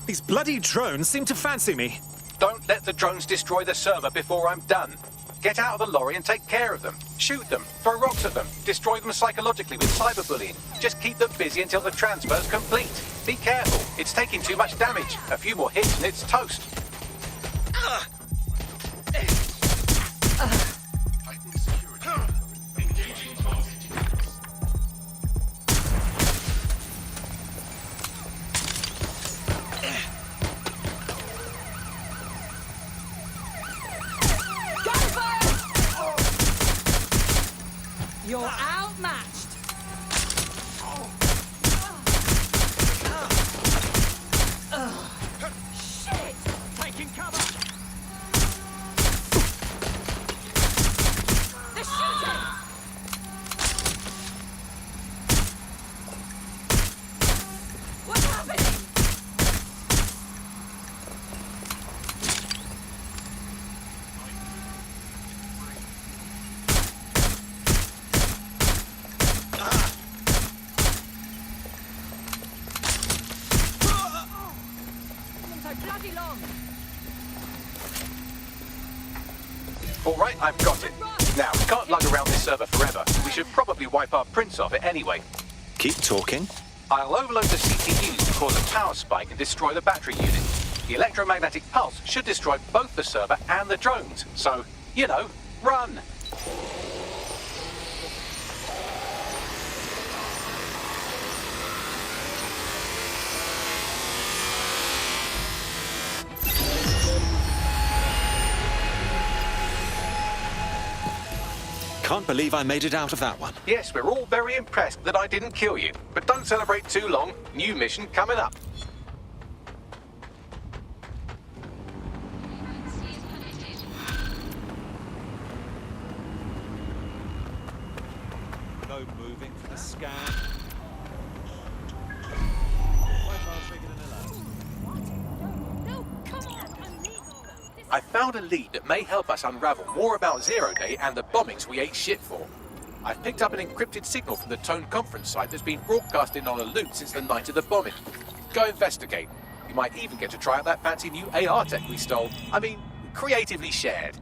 These bloody drones seem to fancy me. Don't let the drones destroy the server before I'm done. Get out of the lorry and take care of them. Shoot them, throw rocks at them, destroy them psychologically with cyberbullying. Just keep them busy until the transfer's complete. Be careful, it's taking too much damage. A few more hits and it's toast. You're outmatched. Shit! Taking cover. They're shooting. What's happening? Bloody long. All right, I've got it. Now, we can't lug around this server forever. We should probably wipe our prints off it anyway. Keep talking. I'll overload the CPUs to cause a power spike and destroy the battery unit. The electromagnetic pulse should destroy both the server and the drones. So, you know, run! Can't believe I made it out of that one. Yes, we're all very impressed that I didn't kill you. But don't celebrate too long. New mission coming up. No moving for the scan. I found a lead that may help us unravel more about Zero Day and the bombings we ate shit for. I've picked up an encrypted signal from the Tone conference site that's been broadcasting on a loop since the night of the bombing. Go investigate. You might even get to try out that fancy new AR tech we stole. I mean, creatively shared.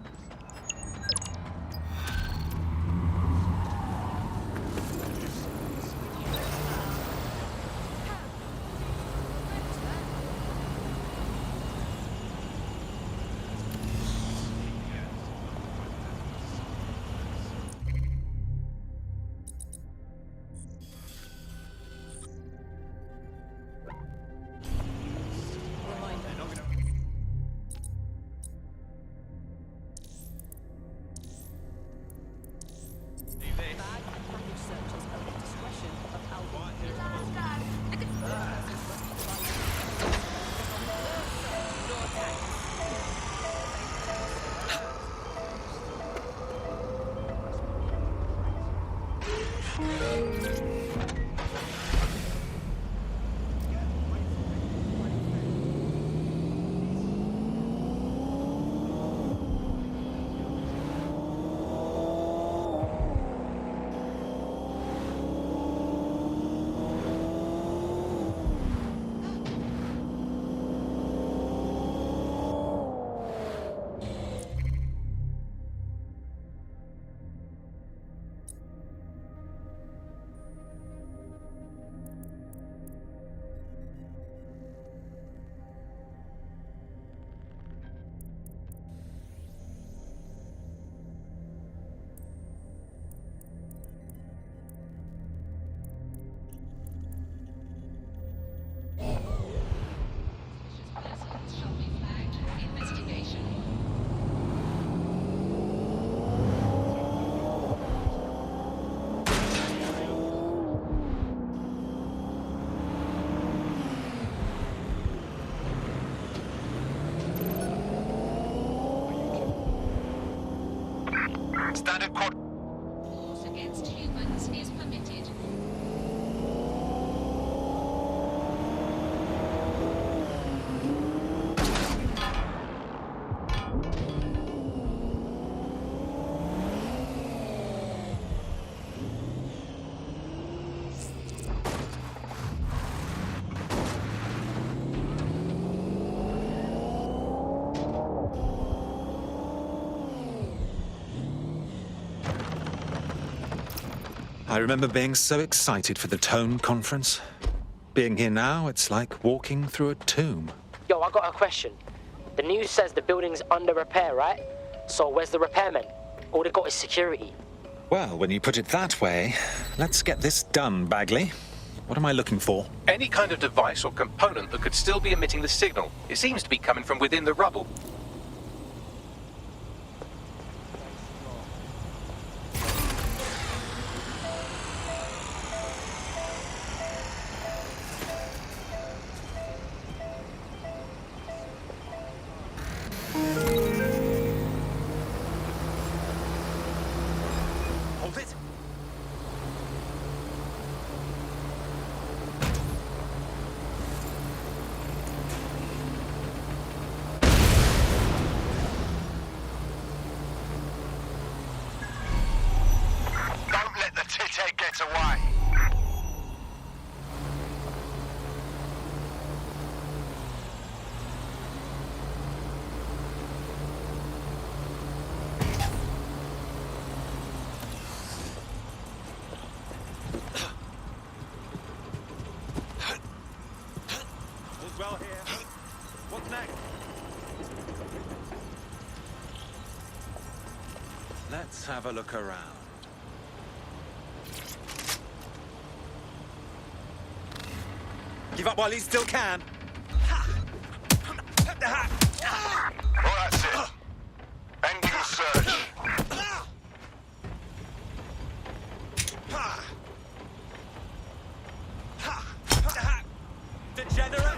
Standard quad. Force against humans is permitted. I remember being so excited for the Tone conference. Being here now, it's like walking through a tomb. Yo, I got a question. The news says the building's under repair, right? So where's the repairmen? All they got is security. Well, when you put it that way, let's get this done, Bagley. What am I looking for? Any kind of device or component that could still be emitting the signal. It seems to be coming from within the rubble. Hold it. Don't let the tithead get away. All's well here. What's next? Let's have a look around. Give up while he still can. Well, that's it. Ending the search. Degenerate!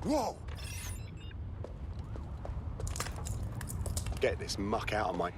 Whoa! Get this muck out of my...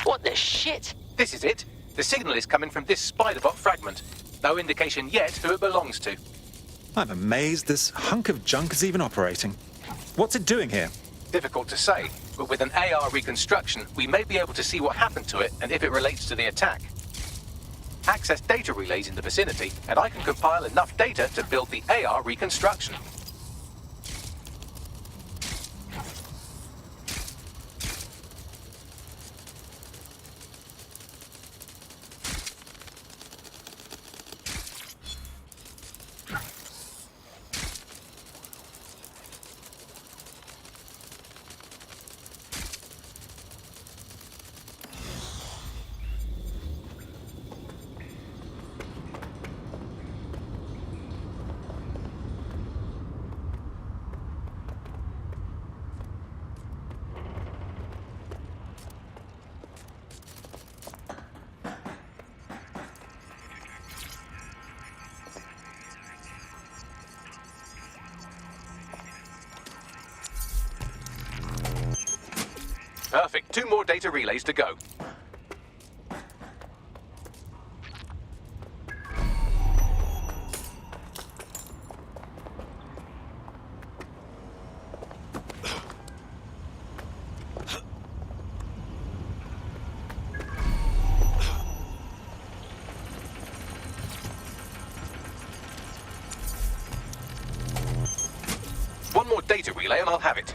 What the shit? This is it. The signal is coming from this Spider-Bot fragment. No indication yet who it belongs to. I'm amazed this hunk of junk is even operating. What's it doing here? Difficult to say, but with an AR reconstruction, we may be able to see what happened to it and if it relates to the attack. access data relays in the vicinity, and I can compile enough data to build the AR reconstruction. Perfect. 2 more data relays to go. One more data relay and I'll have it.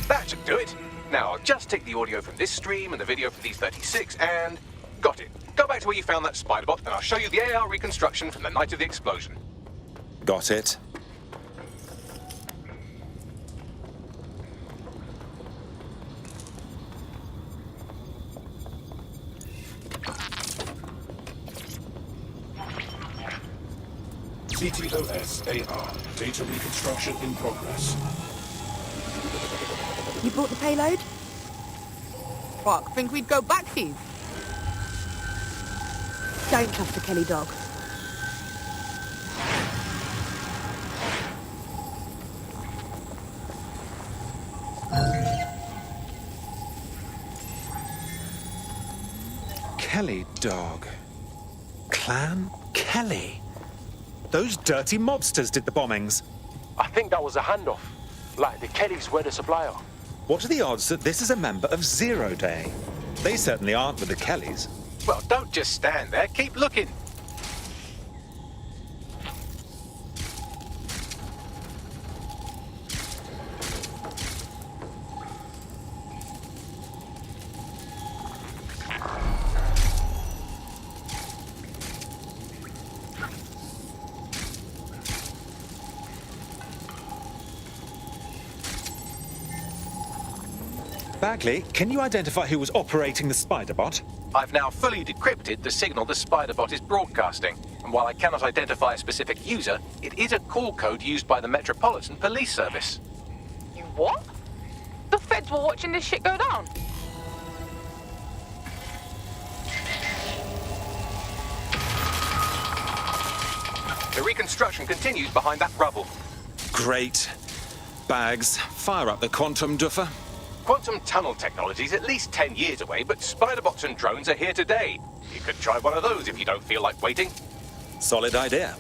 That should do it. Now I'll just take the audio from this stream and the video from these 36 and... got it. Go back to where you found that spider bot and I'll show you the AR reconstruction from the night of the explosion. Got it. CTOS AR. Data reconstruction in progress. You brought the payload? Fuck, think we'd go back here? Don't cuff the Kelly dog. Kelly dog. Clan Kelly. Those dirty mobsters did the bombings. I think that was a handoff. Like, the Kellys were the supplier. What are the odds that this is a member of Zero Day? They certainly aren't with the Kellys. Well, don't just stand there. Keep looking. Bagley, can you identify who was operating the spider bot? I've now fully decrypted the signal the spider bot is broadcasting, and while I cannot identify a specific user, it is a call code used by the Metropolitan Police Service. You what? The feds were watching this shit go down. The reconstruction continues behind that rubble. Great. Bags, fire up the quantum duffer. Quantum tunnel technology is at least 10 years away, but spider-bots and drones are here today. You could try one of those if you don't feel like waiting. Solid idea.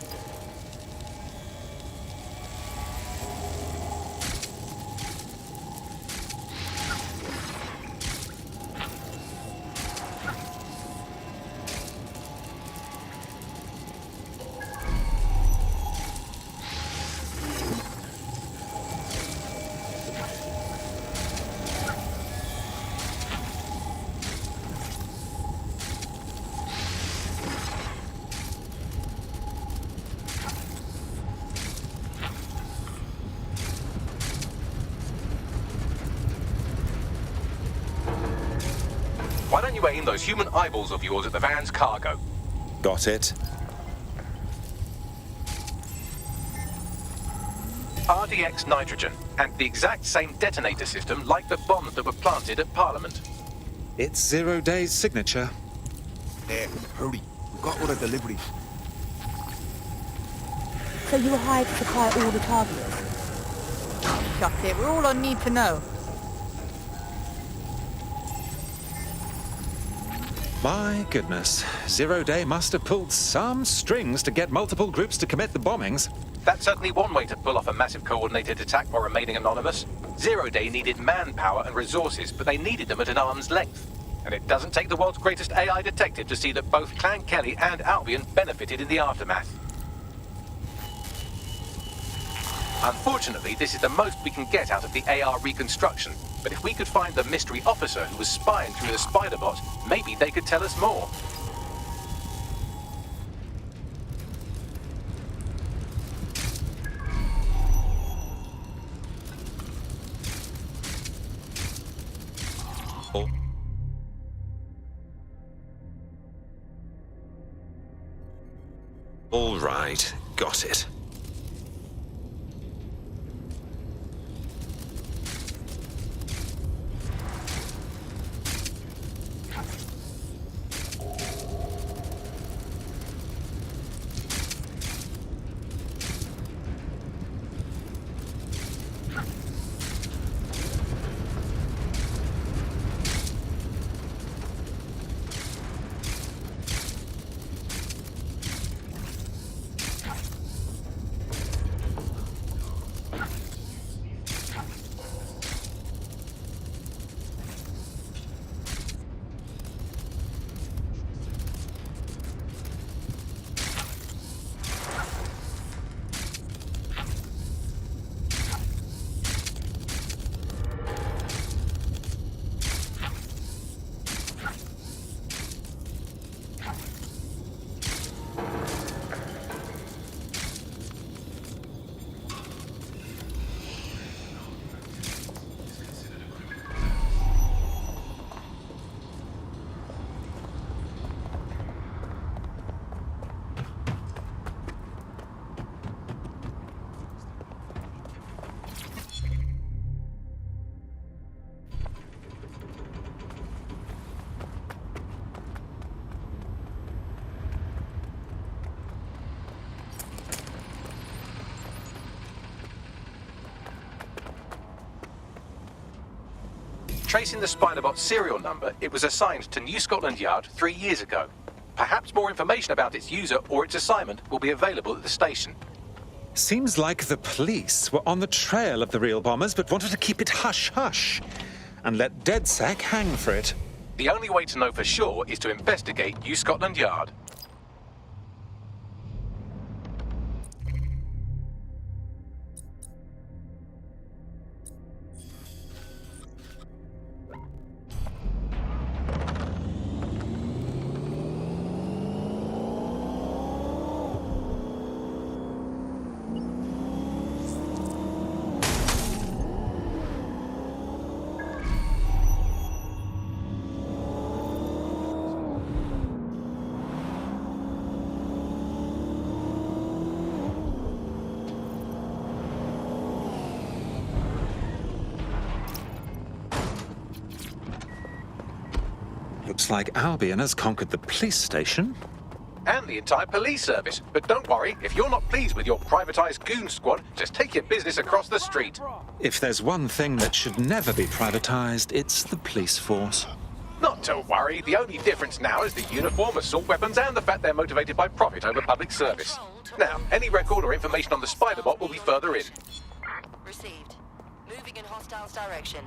Why don't you aim those human eyeballs of yours at the van's cargo? Got it. RDX nitrogen, and the exact same detonator system like the bombs that were planted at Parliament. It's Zero Day's signature. There, hurry. We've got all the deliveries. So you were hired to supply all the targets? Chuck it, we're all on need to know. My goodness, Zero Day must have pulled some strings to get multiple groups to commit the bombings. That's certainly one way to pull off a massive coordinated attack while remaining anonymous. Zero Day needed manpower and resources, but they needed them at an arm's length. And it doesn't take the world's greatest AI detective to see that both Clan Kelly and Albion benefited in the aftermath. Unfortunately, this is the most we can get out of the AR reconstruction. But if we could find the mystery officer who was spying through the spider bot, maybe they could tell us more. All right, got it. Tracing the Spiderbot serial number, it was assigned to New Scotland Yard 3 years ago. Perhaps more information about its user or its assignment will be available at the station. Seems like the police were on the trail of the real bombers, but wanted to keep it hush-hush and let DedSec hang for it. The only way to know for sure is to investigate New Scotland Yard. Looks like Albion has conquered the police station. And the entire police service. But don't worry, if you're not pleased with your privatized goon squad, just take your business across the street. If there's one thing that should never be privatized, it's the police force. Not to worry, the only difference now is the uniform, assault weapons, and the fact they're motivated by profit over public service. Now, any record or information on the Spiderbot will be further in. Received. Moving in hostiles' direction.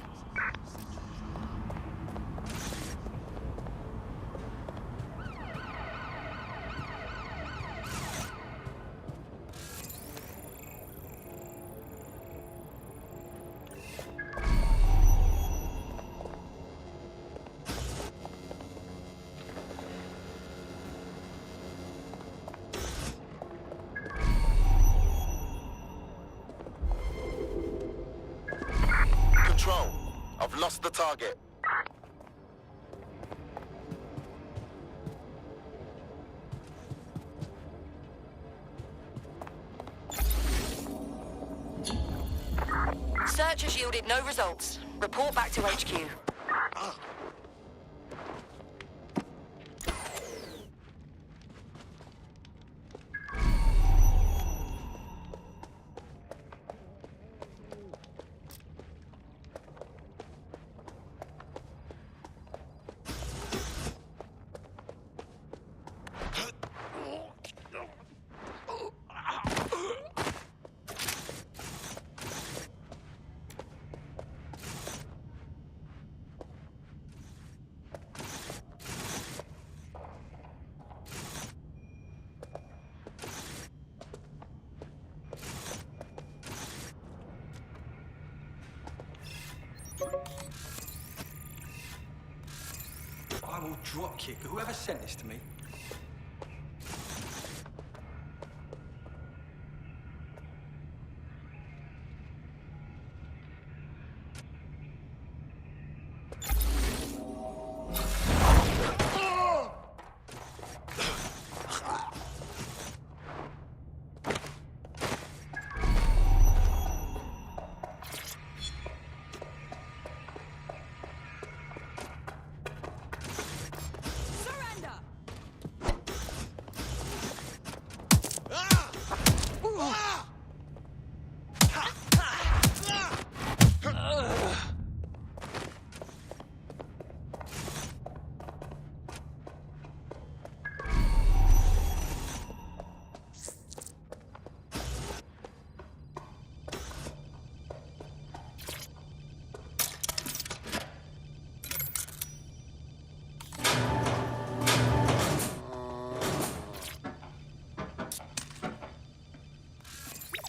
Control. I've lost the target. Search has yielded no results. Report back to HQ. will dropkick whoever sent this to me.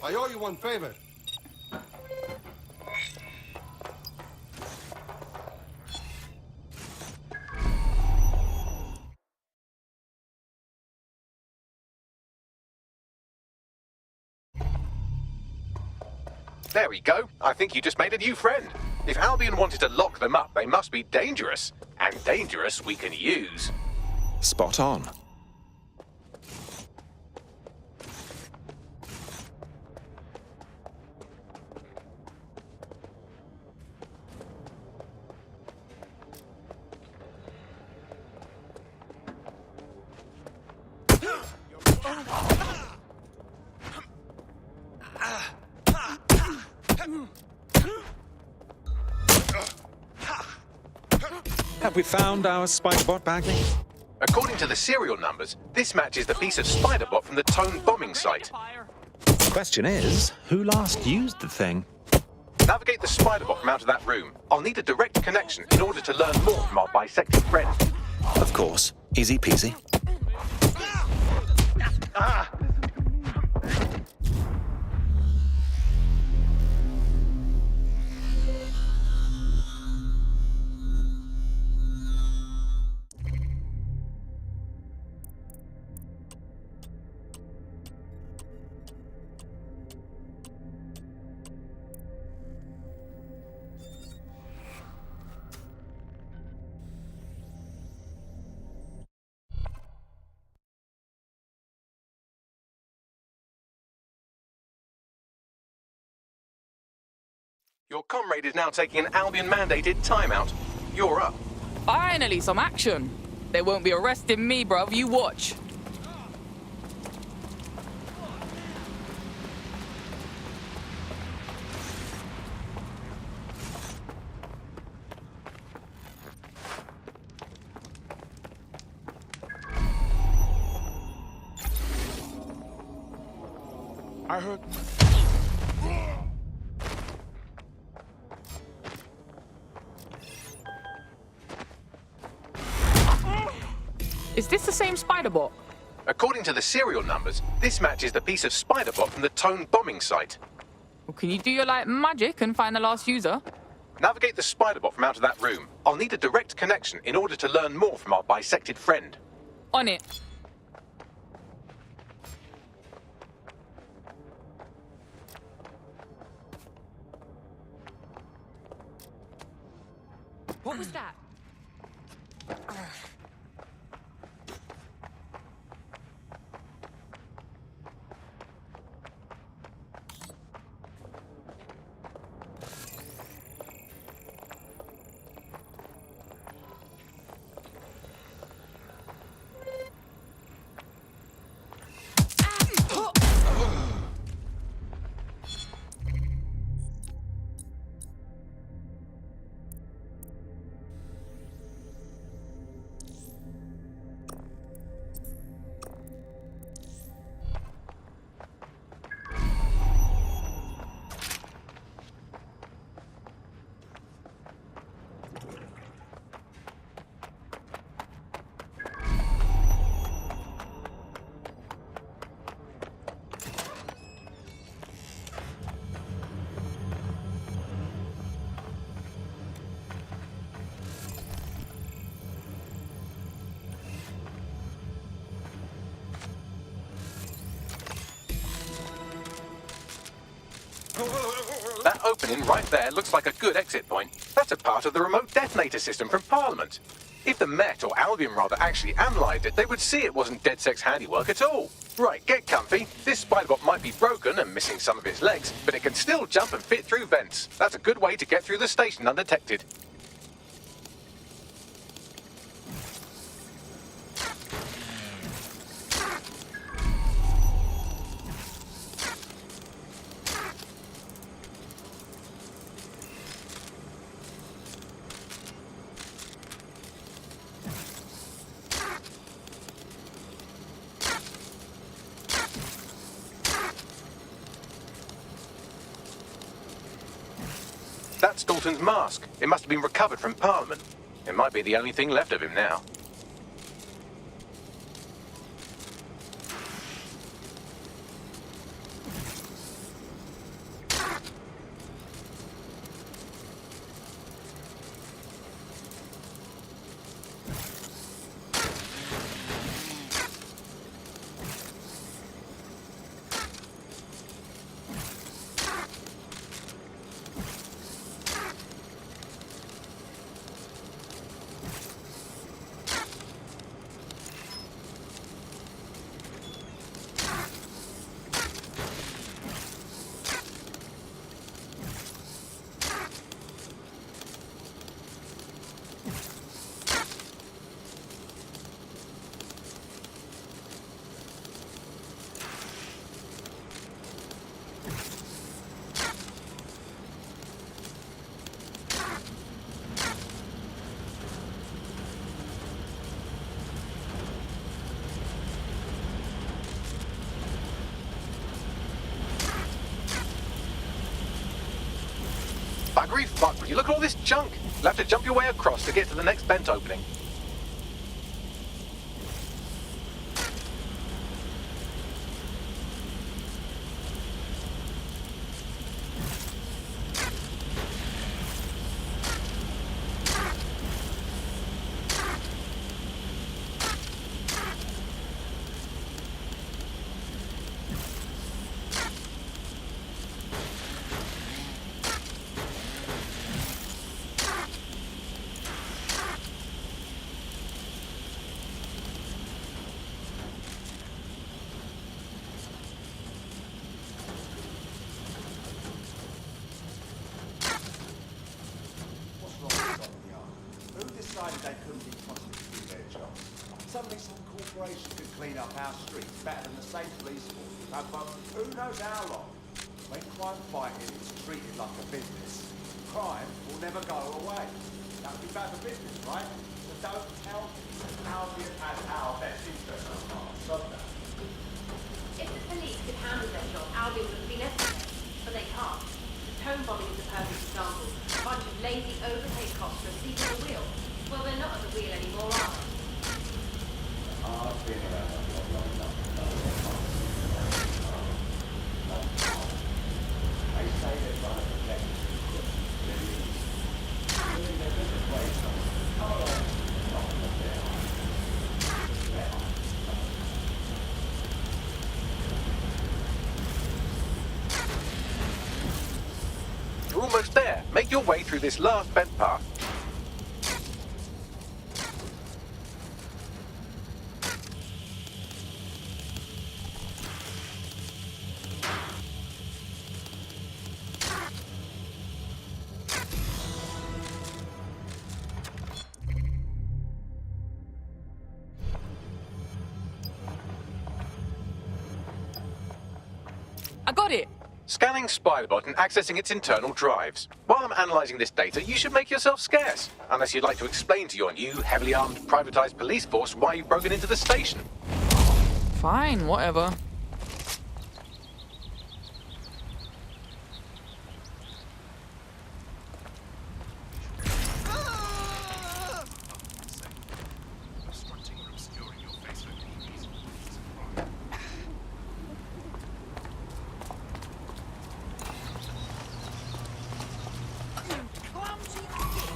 I owe you one favor. There we go. I think you just made a new friend. If Albion wanted to lock them up, they must be dangerous. And dangerous we can use. Spot on. Have we found our Spiderbot, Bagley? According to the serial numbers, this matches the piece of Spiderbot from the Tone bombing site. Question is, who last used the thing? Navigate the Spiderbot from out of that room. I'll need a direct connection in order to learn more from our bisected friend. Of course. Easy peasy. Your comrade is now taking an Albion-mandated timeout. You're up. Finally, some action. They won't be arresting me, bruv. You watch. I heard... Is this the same Spiderbot? According to the serial numbers, this matches the piece of Spiderbot from the Tone bombing site. Well, can you do your like magic and find the last user? Navigate the Spiderbot from out of that room. I'll need a direct connection in order to learn more from our bisected friend. On it. What was that? opening right there looks like a good exit point. That's a part of the remote detonator system from Parliament. If the Met, or Albion rather, actually analysed it, they would see it wasn't DedSec's handiwork at all. Right, get comfy. This Spiderbot might be broken and missing some of its legs, but it can still jump and fit through vents. That's a good way to get through the station undetected. That's Dalton's mask. It must have been recovered from Parliament. It might be the only thing left of him now. Buggery fuck, will you look at all this junk? You'll have to jump your way across to get to the next vent opening. They couldn't be trusted to do their job. Suddenly some corporation could clean up our streets better than the state police force. But who knows how long? When crime fighting is treated like a business, crime will never go away. That would be bad for business, right? So don't tell me Albion has our best interests at heart. Stop that. If the police could handle their job, Albion would be necessary. But they can't. The Tone bombing is a perfect example. A bunch of lazy, overpaid cops for a seat at the wheel. Well, they're not at the wheel anymore, are they? I've been around a lot long enough to know they say they're trying to protect us. There is a place on You're almost there. Make your way through this last vent path. I got it! Scanning Spiderbot and accessing its internal drives. While I'm analysing this data, you should make yourself scarce. Unless you'd like to explain to your new, heavily armed, privatised police force why you've broken into the station. Fine, whatever.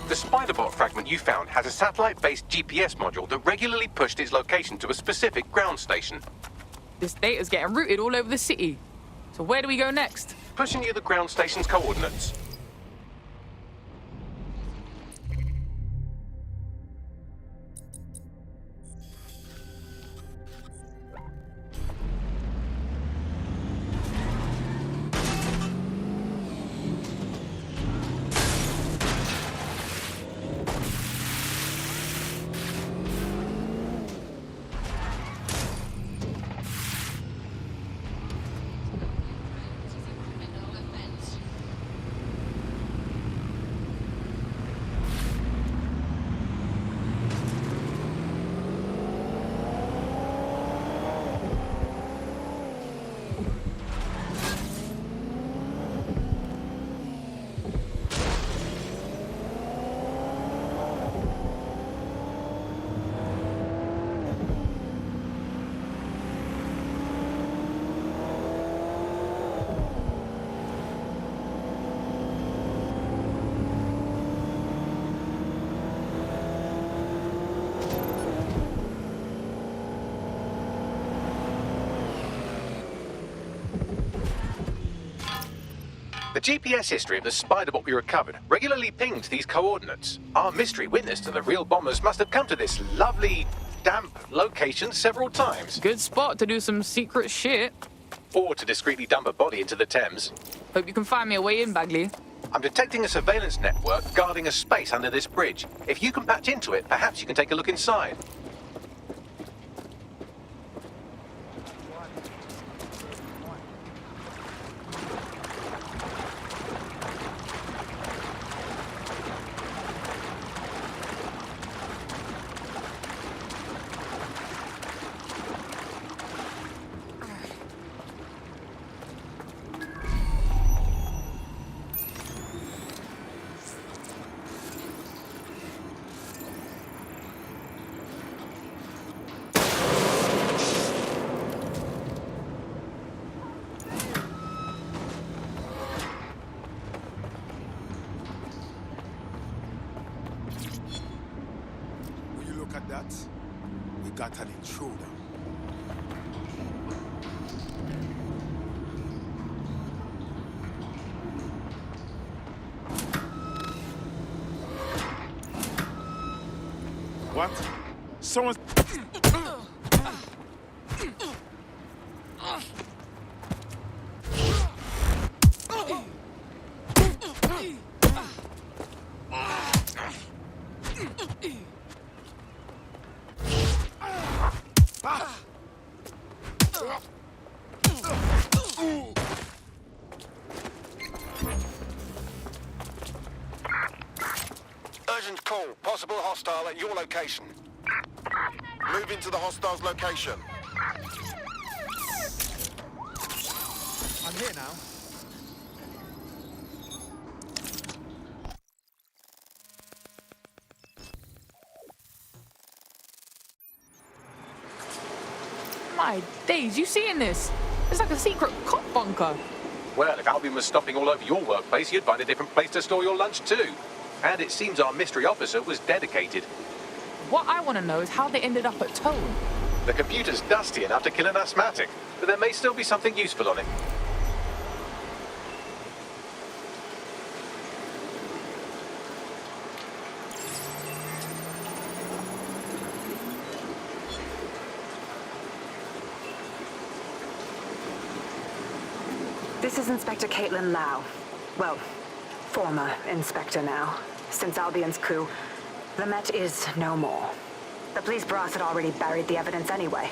The Spiderbot fragment you found has a satellite-based GPS module that regularly pushed its location to a specific ground station. This data's getting routed all over the city. So where do we go next? Pushing you the ground station's coordinates. The GPS history of the spider bot we recovered regularly pinged these coordinates. Our mystery witness to the real bombers must have come to this lovely, damp location several times. Good spot to do some secret shit. Or to discreetly dump a body into the Thames. Hope you can find me a way in, Bagley. I'm detecting a surveillance network guarding a space under this bridge. If you can patch into it, perhaps you can take a look inside. Look at that. We got an intruder. What? Someone's... Urgent call. Possible hostile at your location. Move into the hostile's location. I'm here now. My days, you seeing this? It's like a secret cop bunker. Well, if Albion was stopping all over your workplace, you'd find a different place to store your lunch too. And it seems our mystery officer was dedicated. What I want to know is how they ended up at Tone. The computer's dusty enough to kill an asthmatic, but there may still be something useful on it. This is Inspector Caitlin Lau. Well, former inspector now. Since Albion's coup, the Met is no more. The police brass had already buried the evidence anyway.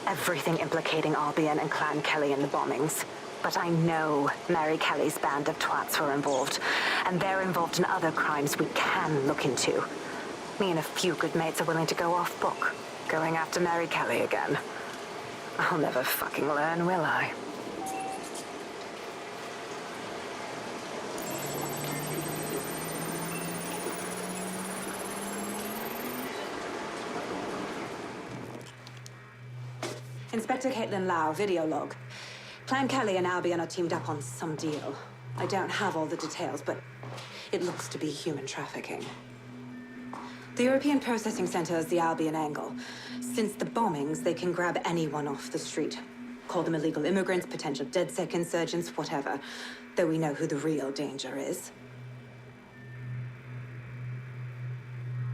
Everything implicating Albion and Clan Kelly in the bombings. But I know Mary Kelly's band of twats were involved, and they're involved in other crimes we can look into. Me and a few good mates are willing to go off book, going after Mary Kelly again. I'll never fucking learn, will I? Inspector Caitlin Lau, video log. Clan Kelly and Albion are teamed up on some deal. I don't have all the details, but it looks to be human trafficking. The European Processing Center is the Albion angle. Since the bombings, they can grab anyone off the street. Call them illegal immigrants, potential DedSec insurgents, whatever. Though we know who the real danger is.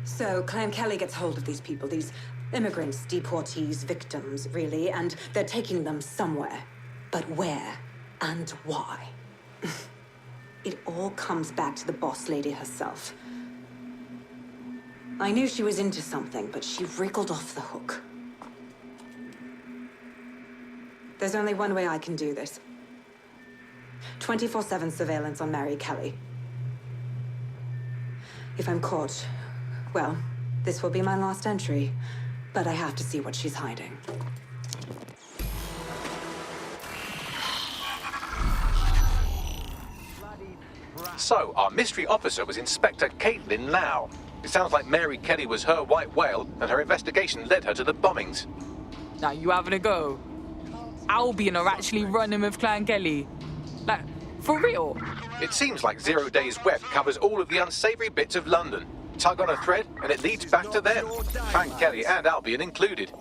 So, Clan Kelly gets hold of these people, these immigrants, deportees, victims, really, and they're taking them somewhere. But where and why? It all comes back to the boss lady herself. I knew she was into something, but she wriggled off the hook. There's only one way I can do this. 24/7 surveillance on Mary Kelly. If I'm caught, well, this will be my last entry. But I have to see what she's hiding. So, our mystery officer was Inspector Caitlin Lau. It sounds like Mary Kelly was her white whale, and her investigation led her to the bombings. Now you having a go? Albion are actually running with Clan Kelly. Like, for real? It seems like 0 Days Web covers all of the unsavory bits of London. Tug on a thread, and it leads back to them. Clan Kelly and Albion included.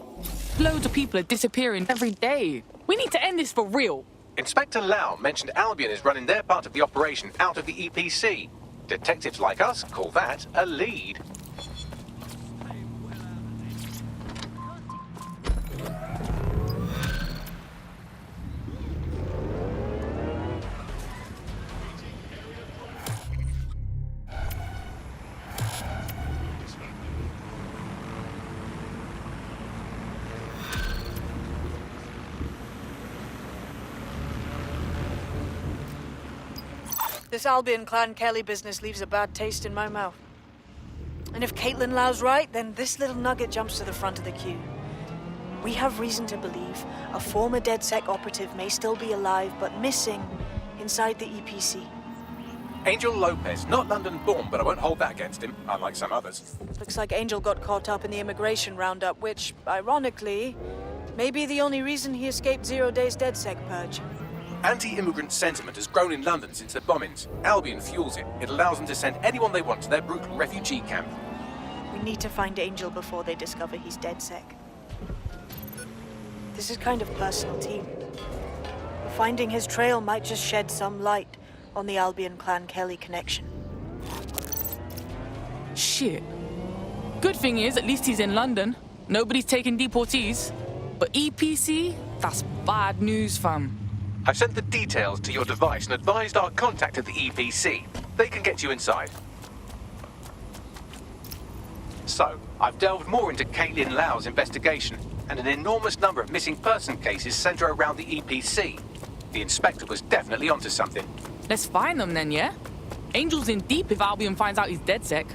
Loads of people are disappearing every day. We need to end this for real. Inspector Lau mentioned Albion is running their part of the operation out of the EPC. Detectives like us call that a lead. This Albion Clan Kelly business leaves a bad taste in my mouth. And if Caitlin Lau's right, then this little nugget jumps to the front of the queue. We have reason to believe a former DedSec operative may still be alive, but missing inside the EPC. Angel Lopez, not London-born, but I won't hold that against him, unlike some others. Looks like Angel got caught up in the immigration roundup, which, ironically, may be the only reason he escaped 0 Days DedSec purge. Anti-immigrant sentiment has grown in London since the bombings. Albion fuels it. It allows them to send anyone they want to their brutal refugee camp. We need to find Angel before they discover he's DedSec. This is kind of personal, team. Finding his trail might just shed some light on the Albion Clan Kelly connection. Shit. Good thing is, at least he's in London. Nobody's taking deportees. But EPC? That's bad news, fam. I've sent the details to your device and advised our contact at the EPC. They can get you inside. So, I've delved more into Caitlin Lau's investigation, and an enormous number of missing person cases center around the EPC. The inspector was definitely onto something. Let's find them then, yeah? Angel's in deep if Albion finds out he's DedSec.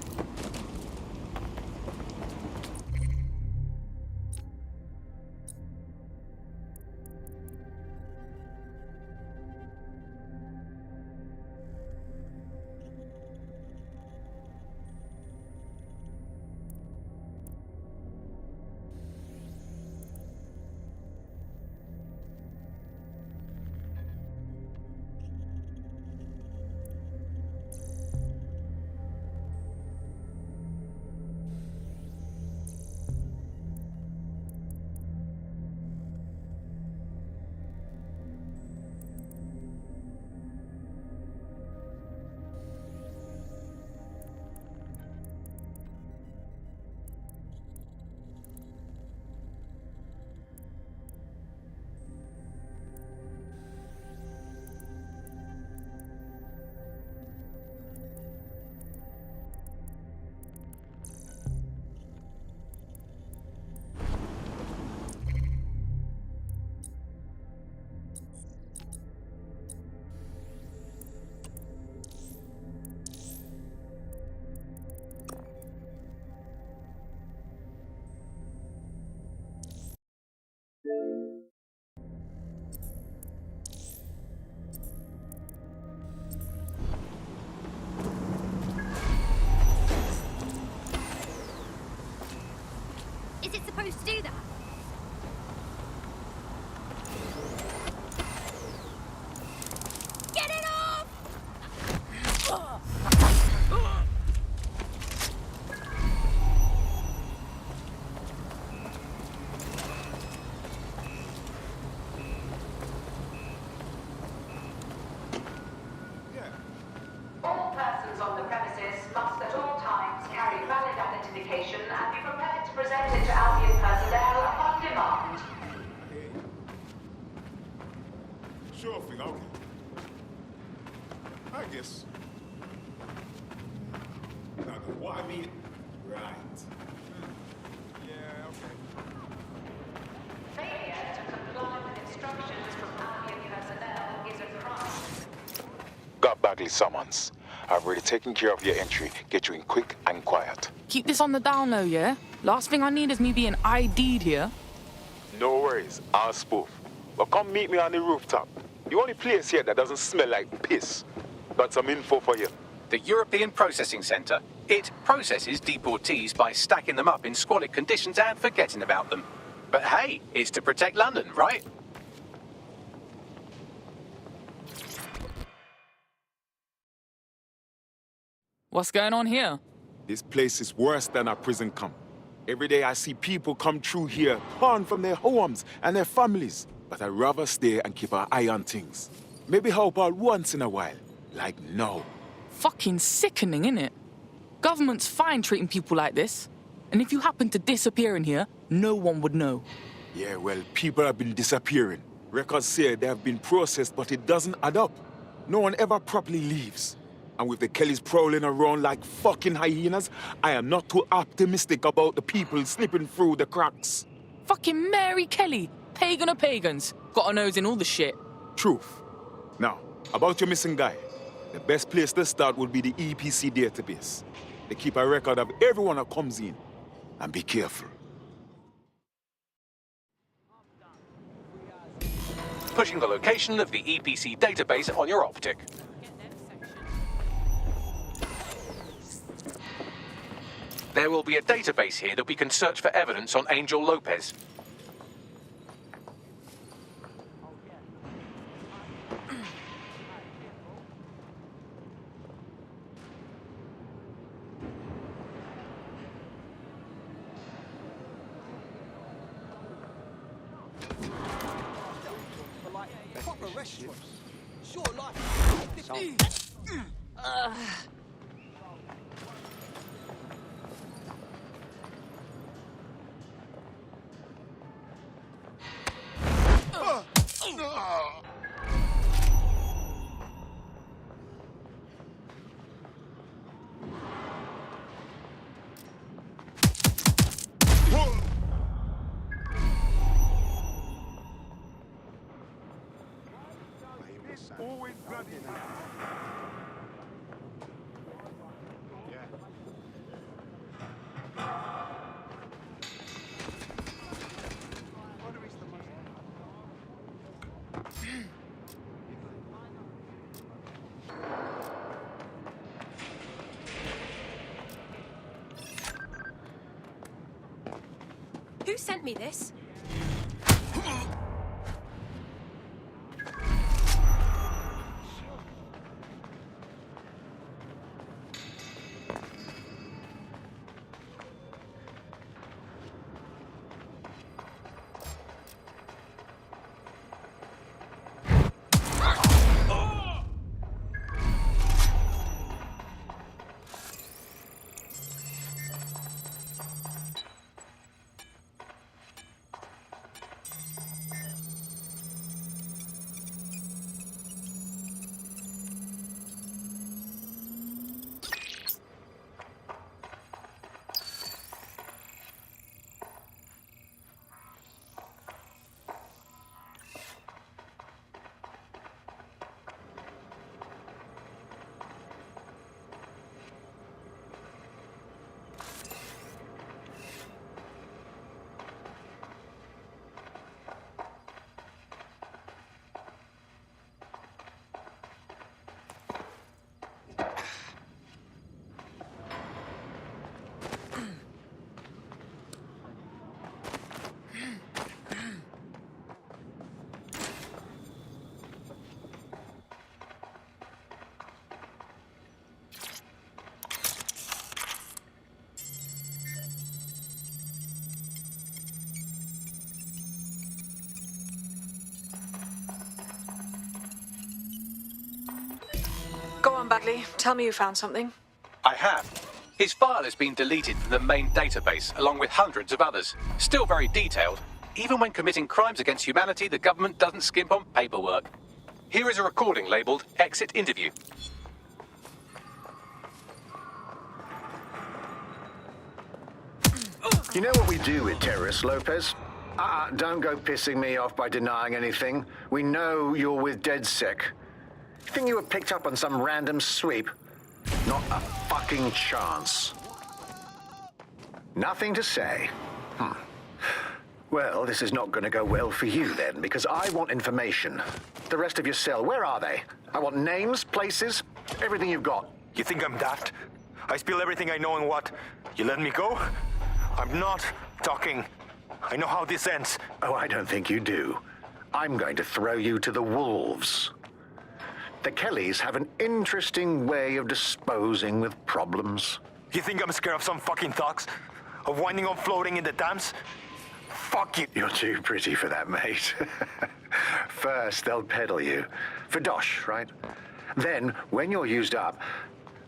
Is it supposed to do that? Get it off! All persons on the premises must at all times carry valid identification and be prepared to present it to Albion personnel upon demand. Sure thing, okay. I guess. No, what I mean, right. Yeah, okay. Failure to comply with instructions from Albion personnel is a crime. Got Bagley summons. I've already taken care of your entry. Get you in quick and quiet. Keep this on the down low, yeah? Last thing I need is me being ID'd here. No worries, I'll spoof. But come meet me on the rooftop. The only place here that doesn't smell like piss. Got some info for you. The European Processing Centre. It processes deportees by stacking them up in squalid conditions and forgetting about them. But hey, it's to protect London, right? What's going on here? This place is worse than a prison camp. Every day I see people come through here, torn from their homes and their families. But I'd rather stay and keep an eye on things. Maybe help out once in a while, like now. Fucking sickening, innit? Government's fine treating people like this. And if you happen to disappear in here, no one would know. Yeah, well, people have been disappearing. Records say they have been processed, but it doesn't add up. No one ever properly leaves. And with the Kellys prowling around like fucking hyenas, I am not too optimistic about the people slipping through the cracks. Fucking Mary Kelly, pagan of pagans. Got a nose in all the shit. Truth. Now, about your missing guy. The best place to start would be the EPC database. They keep a record of everyone that comes in. And be careful. Pushing the location of the EPC database on your optic. There will be a database here that we can search for evidence on Angel Lopez. Always bloody now. Who sent me this? Go on, Bagley. Tell me you found something. I have. His file has been deleted from the main database, along with hundreds of others. Still very detailed. Even when committing crimes against humanity, the government doesn't skimp on paperwork. Here is a recording labeled Exit Interview. You know what we do with terrorists, Lopez? Don't go pissing me off by denying anything. We know you're with DedSec. Think you were picked up on some random sweep? Not a fucking chance. Nothing to say. Well, this is not going to go well for you then, because I want information. The rest of your cell, where are they? I want names, places, everything you've got. You think I'm daft? I spill everything I know and what? You let me go? I'm not talking. I know how this ends. Oh, I don't think you do. I'm going to throw you to the wolves. The Kellys have an interesting way of disposing with problems. You think I'm scared of some fucking thugs? Of winding up floating in the Thames? Fuck you. You're too pretty for that, mate. First, they'll peddle you. For dosh, right? Then, when you're used up,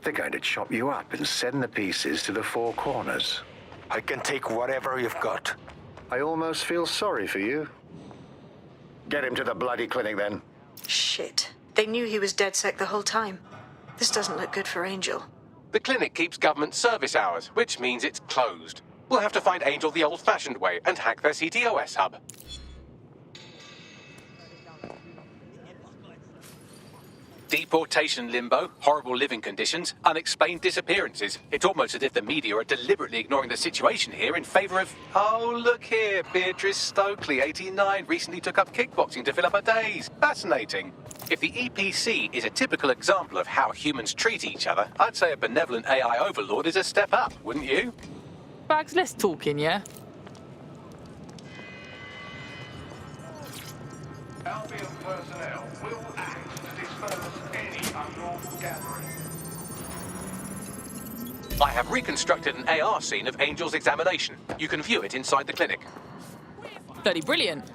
they're going to chop you up and send the pieces to the Four Corners. I can take whatever you've got. I almost feel sorry for you. Get him to the bloody clinic, then. Shit. They knew he was DedSec the whole time. This doesn't look good for Angel. The clinic keeps government service hours, which means it's closed. We'll have to find Angel the old-fashioned way and hack their CTOS hub. Deportation limbo, horrible living conditions, unexplained disappearances. It's almost as if the media are deliberately ignoring the situation here in favour of... Oh, look here, Beatrice Stokely, 89, recently took up kickboxing to fill up her days. Fascinating. If the EPC is a typical example of how humans treat each other, I'd say a benevolent AI overlord is a step up, wouldn't you? Bags, less talking, yeah? Albion personnel will act to disperse any unlawful gathering. I have reconstructed an AR scene of Angel's examination. You can view it inside the clinic. Bloody brilliant.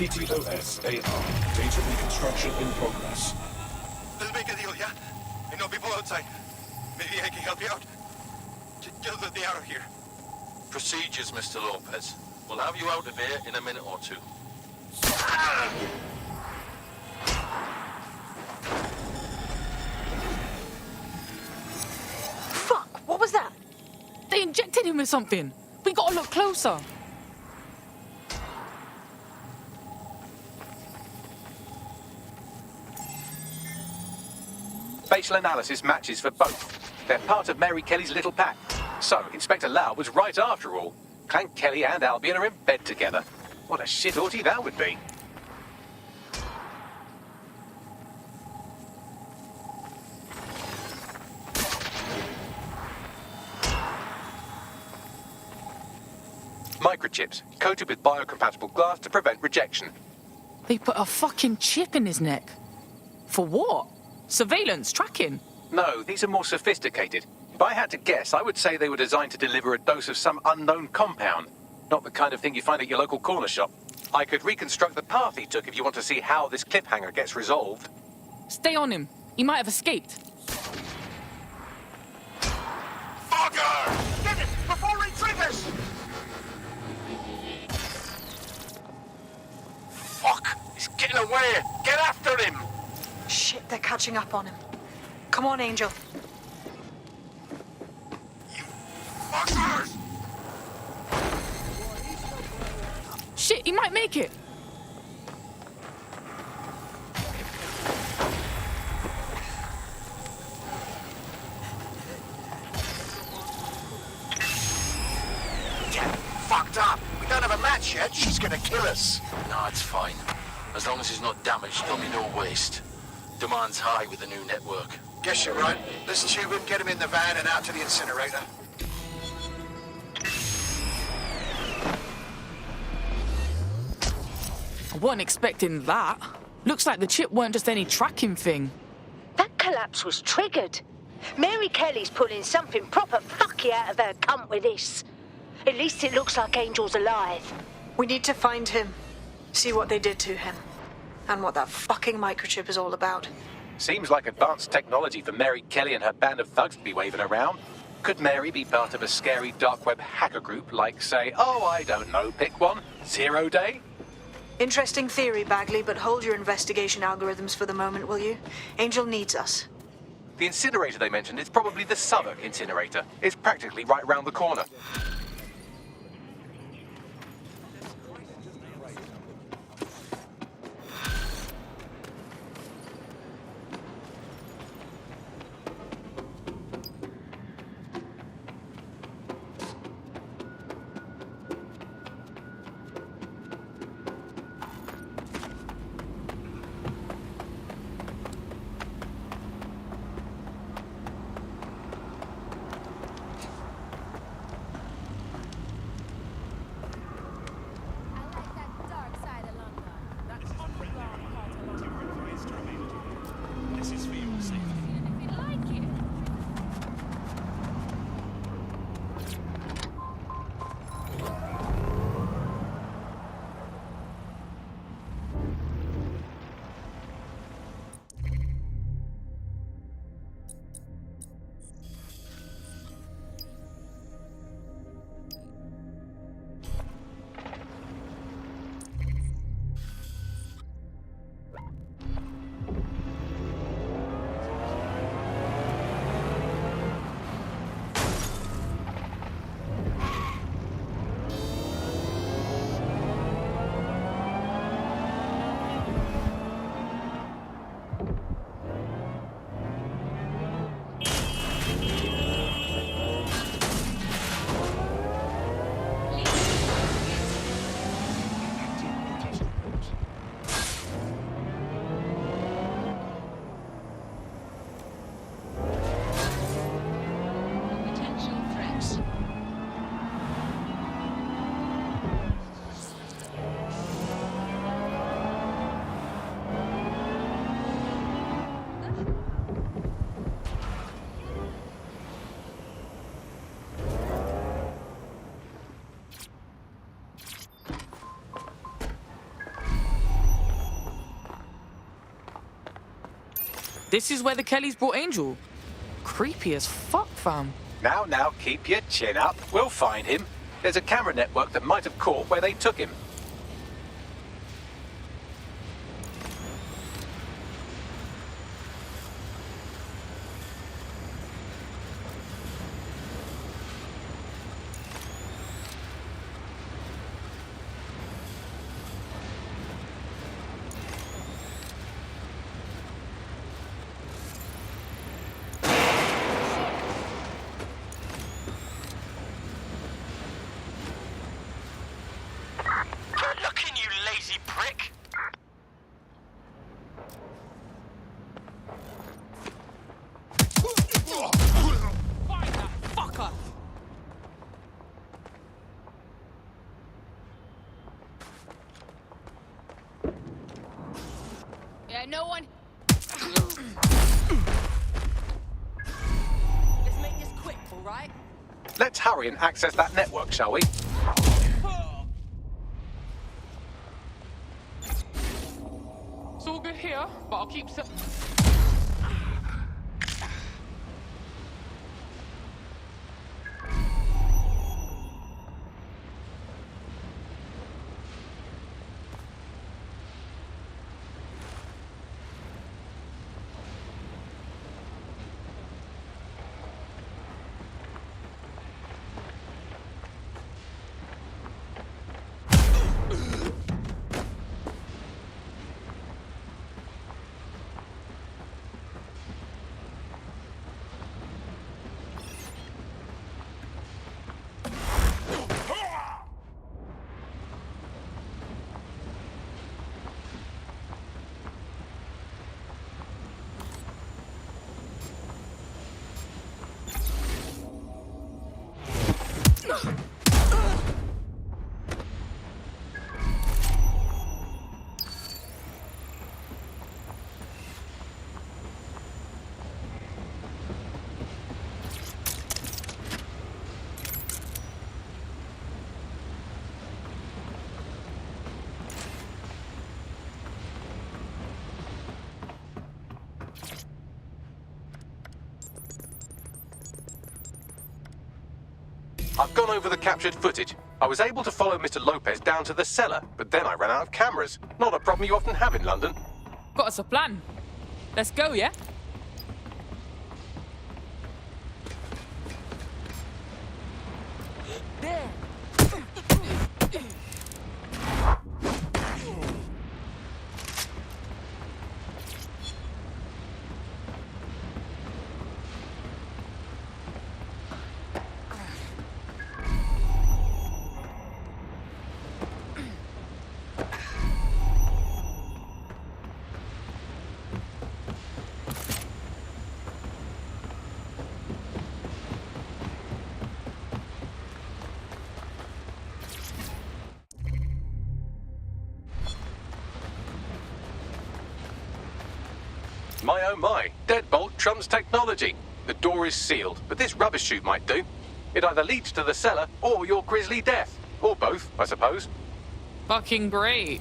CTOS AR. Data reconstruction in progress. Let's make a deal, yeah? I know people outside. Maybe I can help you out. Just let me out of here. Procedures, Mr. Lopez. We'll have you out of here in a minute or two. Fuck! What was that? They injected him with something. We gotta look closer. Facial analysis matches for both. They're part of Mary Kelly's little pack. So, Inspector Lau was right after all. Clank Kelly and Albion are in bed together. What a shit orgy that would be. Microchips, coated with biocompatible glass to prevent rejection. They put a fucking chip in his neck. For what? Surveillance, tracking? No, these are more sophisticated. If I had to guess, I would say they were designed to deliver a dose of some unknown compound. Not the kind of thing you find at your local corner shop. I could reconstruct the path he took if you want to see how this cliffhanger gets resolved. Stay on him. He might have escaped. Fucker! Get it before he triggers! Fuck! He's getting away! Get after him! Shit, they're catching up on him. Come on, Angel. Fuckers! Shit, he might make it. Get fucked up! We don't have a match yet. She's gonna kill us. No, it's fine. As long as he's not damaged, there'll be no waste. Demand's high with the new network. Guess you're right. Let's tube him, get him in the van and out to the incinerator. I wasn't expecting that. Looks like the chip weren't just any tracking thing. That collapse was triggered. Mary Kelly's pulling something proper fucky out of her cunt with this. At least it looks like Angel's alive. We need to find him. See what they did to him. And what that fucking microchip is all about. Seems like advanced technology for Mary Kelly and her band of thugs to be waving around. Could Mary be part of a scary dark web hacker group like, say, oh, I don't know, pick one, Zero Day? Interesting theory, Bagley, but hold your investigation algorithms for the moment, will you? Angel needs us. The incinerator they mentioned is probably the Southwark incinerator. It's practically right round the corner. This is where the Kellys brought Angel. Creepy as fuck, fam. Now, keep your chin up. We'll find him. There's a camera network that might have caught where they took him. Yeah, no one. Let's make this quick, all right? Let's hurry and access that network, shall we? It's all good here, but I'll keep some. I've gone over the captured footage. I was able to follow Mr. Lopez down to the cellar, but then I ran out of cameras. Not a problem you often have in London. Got us a plan. Let's go, yeah? There. My oh my, deadbolt trumps technology. The door is sealed, but this rubbish chute might do. It either leads to the cellar or your grisly death. Or both, I suppose. Fucking great.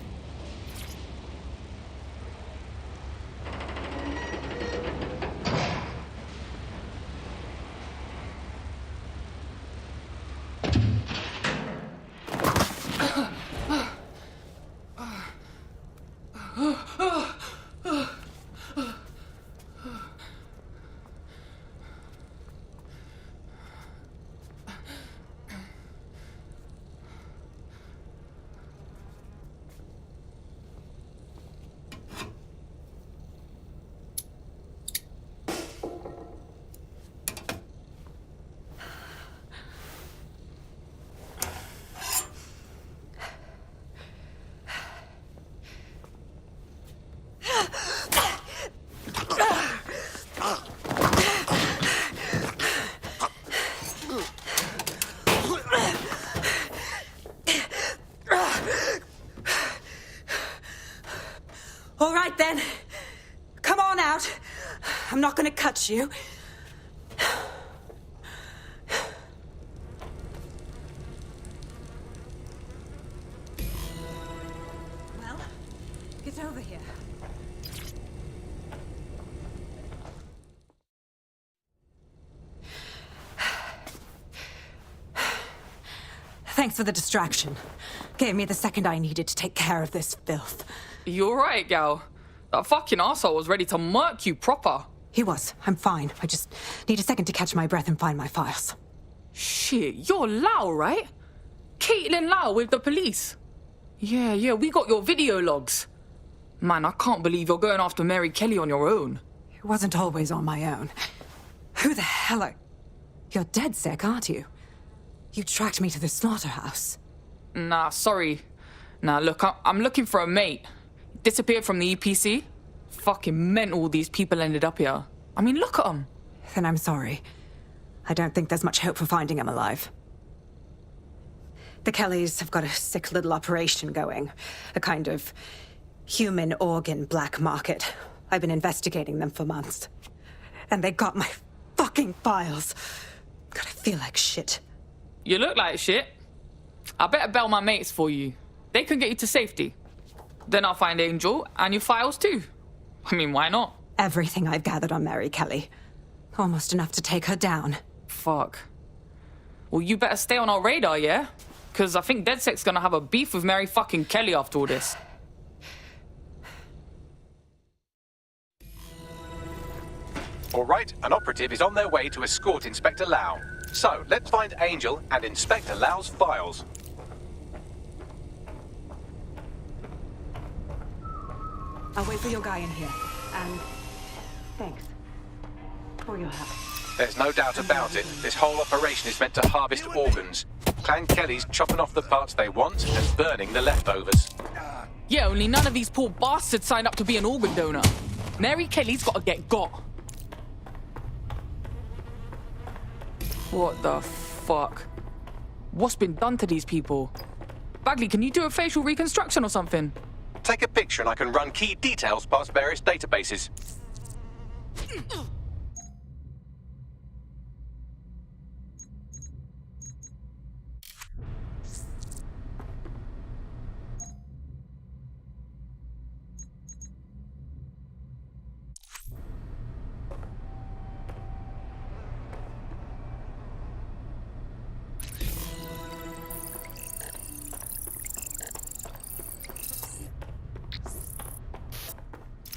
All right, then. Come on out. I'm not gonna cut you. Well, get over here. Thanks for the distraction. Gave me the second I needed to take care of this filth. You alright, gal? That fucking arsehole was ready to murk you proper. He was. I'm fine. I just need a second to catch my breath and find my files. Shit, you're Lau, right? Caitlin Lau with the police. Yeah, we got your video logs. Man, I can't believe you're going after Mary Kelly on your own. It wasn't always on my own. Who the hell are... You're DedSec, aren't you? You tracked me to the slaughterhouse. Nah, sorry. Nah, look, I'm looking for a mate. Disappeared from the EPC. Fucking mental these people ended up here. I mean, look at them. Then I'm sorry. I don't think there's much hope for finding him alive. The Kellys have got a sick little operation going. A kind of human organ black market. I've been investigating them for months. And they got my fucking files. God, I feel like shit. You look like shit. I better bail my mates for you. They can get you to safety. Then I'll find Angel and your files too. I mean, why not? Everything I've gathered on Mary Kelly. Almost enough to take her down. Fuck. Well, you better stay on our radar, yeah? Because I think DedSec's gonna have a beef with Mary fucking Kelly after all this. All right, an operative is on their way to escort Inspector Lau. So, let's find Angel and Inspector Lau's files. I'll wait for your guy in here. And thanks for your help. There's no doubt about it. This whole operation is meant to harvest organs. Clan Kelly's chopping off the parts they want and burning the leftovers. Yeah, only none of these poor bastards signed up to be an organ donor. Mary Kelly's gotta get got. What the fuck? What's been done to these people? Bagley, can you do a facial reconstruction or something? Take a picture and I can run key details past various databases.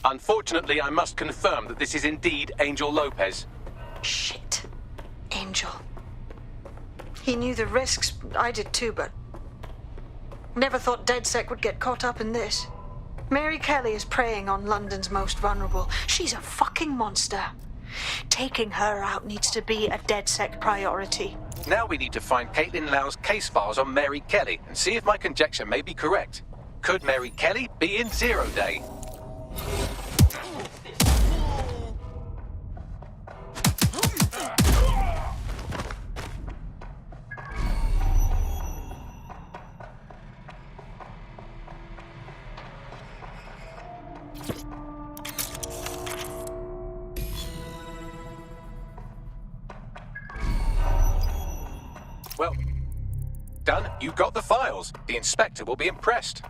Unfortunately, I must confirm that this is indeed Angel Lopez. Shit. Angel. He knew the risks. I did too, but... Never thought DedSec would get caught up in this. Mary Kelly is preying on London's most vulnerable. She's a fucking monster. Taking her out needs to be a DedSec priority. Now we need to find Caitlin Lau's case files on Mary Kelly and see if my conjecture may be correct. Could Mary Kelly be in Zero Day? Well, done. You got the files. The inspector will be impressed.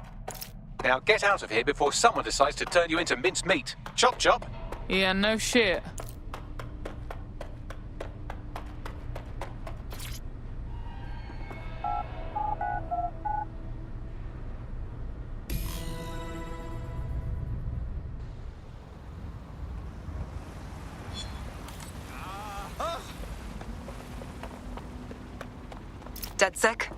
Now get out of here before someone decides to turn you into minced meat. Chop chop. Yeah, no shit. DedSec?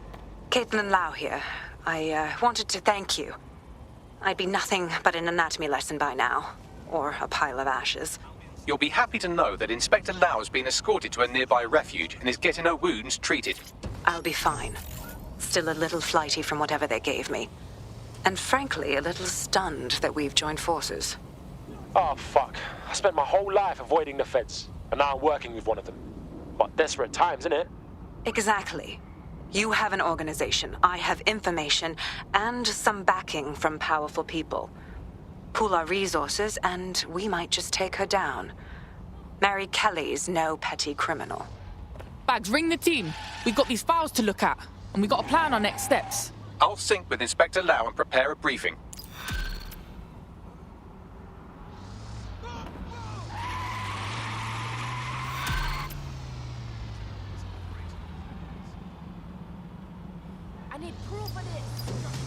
Caitlin Lau here. I wanted to thank you. I'd be nothing but an anatomy lesson by now. Or a pile of ashes. You'll be happy to know that Inspector Lau has been escorted to a nearby refuge and is getting her wounds treated. I'll be fine. Still a little flighty from whatever they gave me. And frankly, a little stunned that we've joined forces. Oh, fuck. I spent my whole life avoiding the feds, and now I'm working with one of them. But desperate times, innit? Exactly. You have an organization, I have information, and some backing from powerful people. Pool our resources, and we might just take her down. Mary Kelly's no petty criminal. Bags, ring the team. We've got these files to look at, and we've got to plan our next steps. I'll sync with Inspector Lau and prepare a briefing. I need proof of this.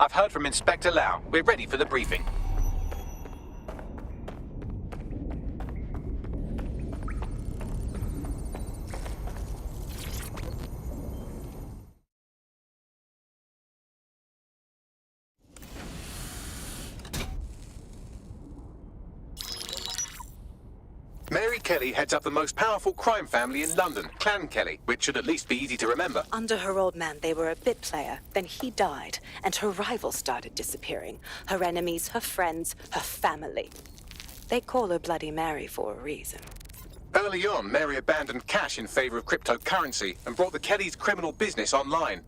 I've heard from Inspector Lau. We're ready for the briefing. Mary Kelly heads up the most powerful crime family in London, Clan Kelly, which should at least be easy to remember. Under her old man, they were a bit player. Then he died, and her rivals started disappearing. Her enemies, her friends, her family. They call her Bloody Mary for a reason. Early on, Mary abandoned cash in favor of cryptocurrency and brought the Kellys' criminal business online.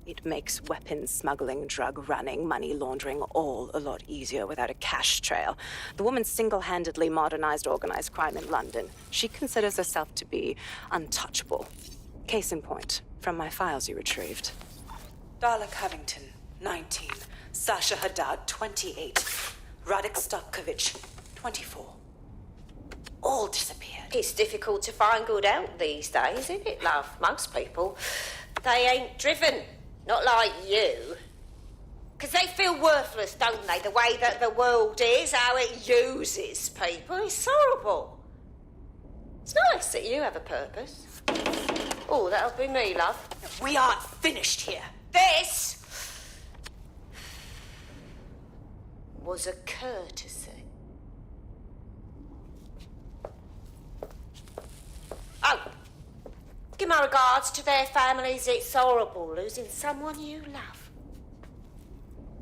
It makes weapons smuggling, drug running, money laundering all a lot easier without a cash trail. The woman single-handedly modernized organized crime in London. She considers herself to be untouchable. Case in point, from my files you retrieved. Darla Covington, 19. Sasha Haddad, 28. Radek Stopkovich, 24. all disappeared. It's difficult to find good help these days, isn't it, love? Most people, they ain't driven. Not like you. Because they feel worthless, don't they? The way that the world is, how it uses people. It's horrible. It's nice that you have a purpose. Oh, that'll be me, love. We aren't finished here. This was a courtesy. Oh, give my regards to their families. It's horrible losing someone you love.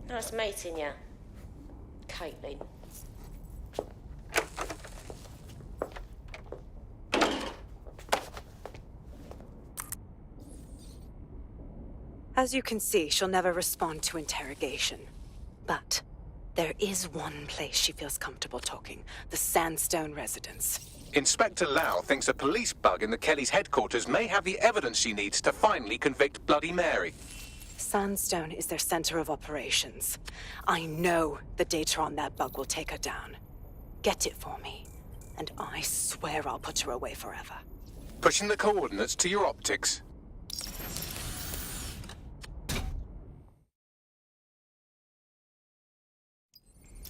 Nice meeting you, Caitlin. As you can see, she'll never respond to interrogation. But there is one place she feels comfortable talking, the Sandstone residence. Inspector Lau thinks a police bug in the Kelly's headquarters may have the evidence she needs to finally convict Bloody Mary. Sandstone is their center of operations. I know the data on that bug will take her down. Get it for me, and I swear I'll put her away forever. Pushing the coordinates to your optics.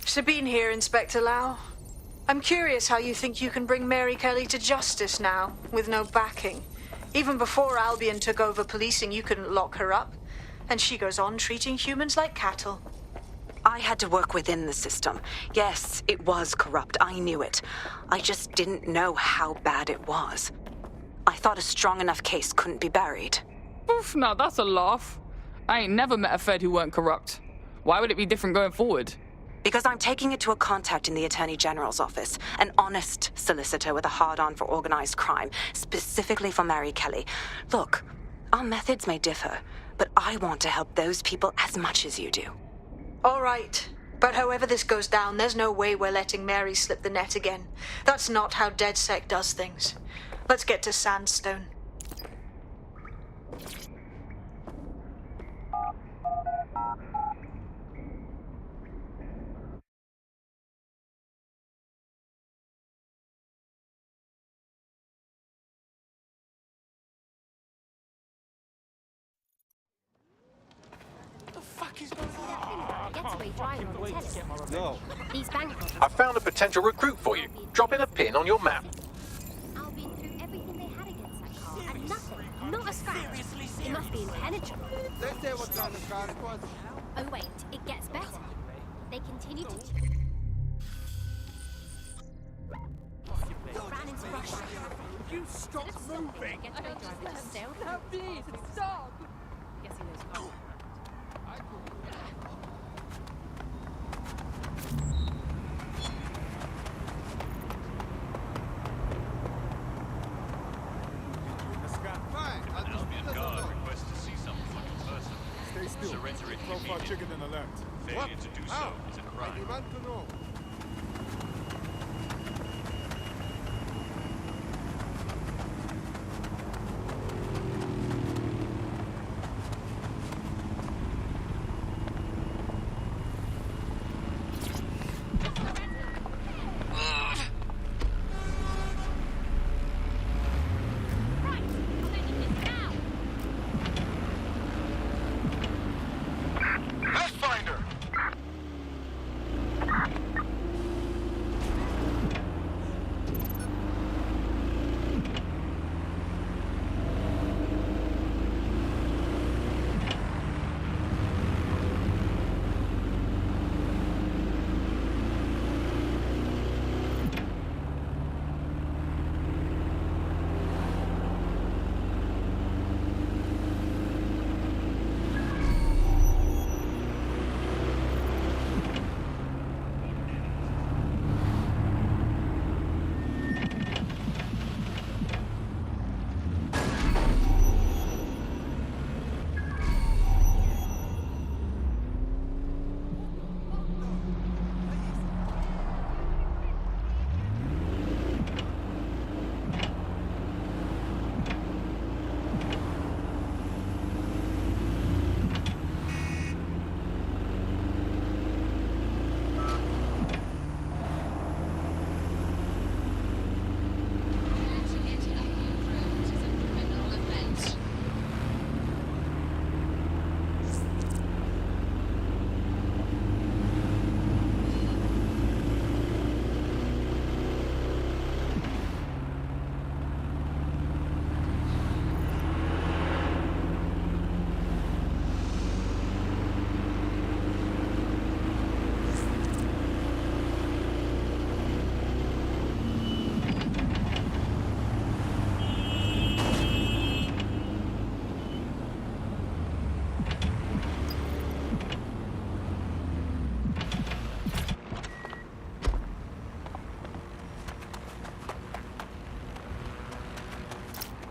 Sabine here, Inspector Lau. I'm curious how you think you can bring Mary Kelly to justice now, with no backing. Even before Albion took over policing, you couldn't lock her up. And she goes on treating humans like cattle. I had to work within the system. Yes, it was corrupt. I knew it. I just didn't know how bad it was. I thought a strong enough case couldn't be buried. Oof, now that's a laugh. I ain't never met a Fed who weren't corrupt. Why would it be different going forward? Because I'm taking it to a contact in the Attorney General's office, an honest solicitor with a hard-on for organized crime, specifically for Mary Kelly. Look, our methods may differ, but I want to help those people as much as you do. All right. But however this goes down, there's no way we're letting Mary slip the net again. That's not how DedSec does things. Let's get to Sandstone. No. These bank robbers. I found a potential recruit for you. Drop in a pin on your map. Albion threw everything they had against that car, and nothing, not a scratch. It must be impenetrable. Let's say what kind of car it was. Oh wait, it gets better. They continue to ran into Russia. You stop moving! Please, stop! Guess he knows. Stay still. Profile chicken and alert. Failure to do so is a crime. I demand to know.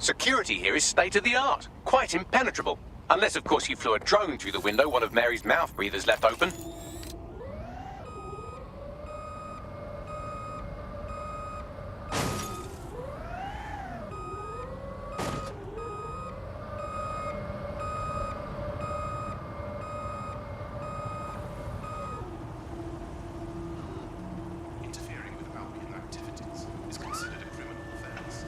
Security here is state-of-the-art, quite impenetrable. Unless, of course, you flew a drone through the window one of Mary's mouth breathers left open. Interfering with Albion activities is considered a criminal offense.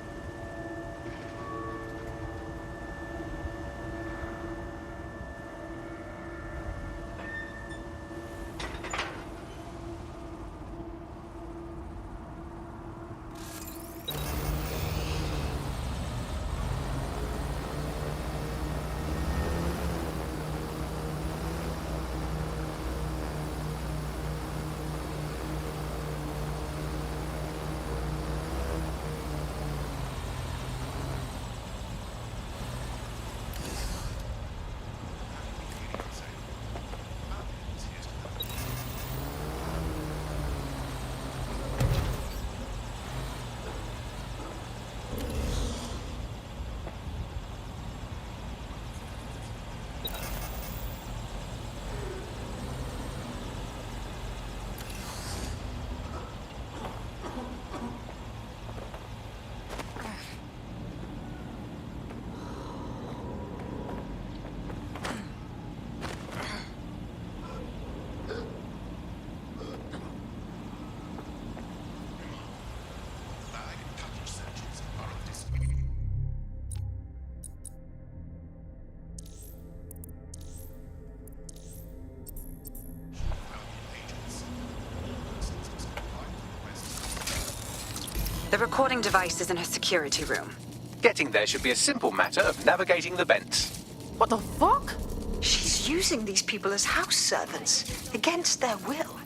The recording device is in her security room. Getting there should be a simple matter of navigating the vents. What the fuck? She's using these people as house servants, against their will.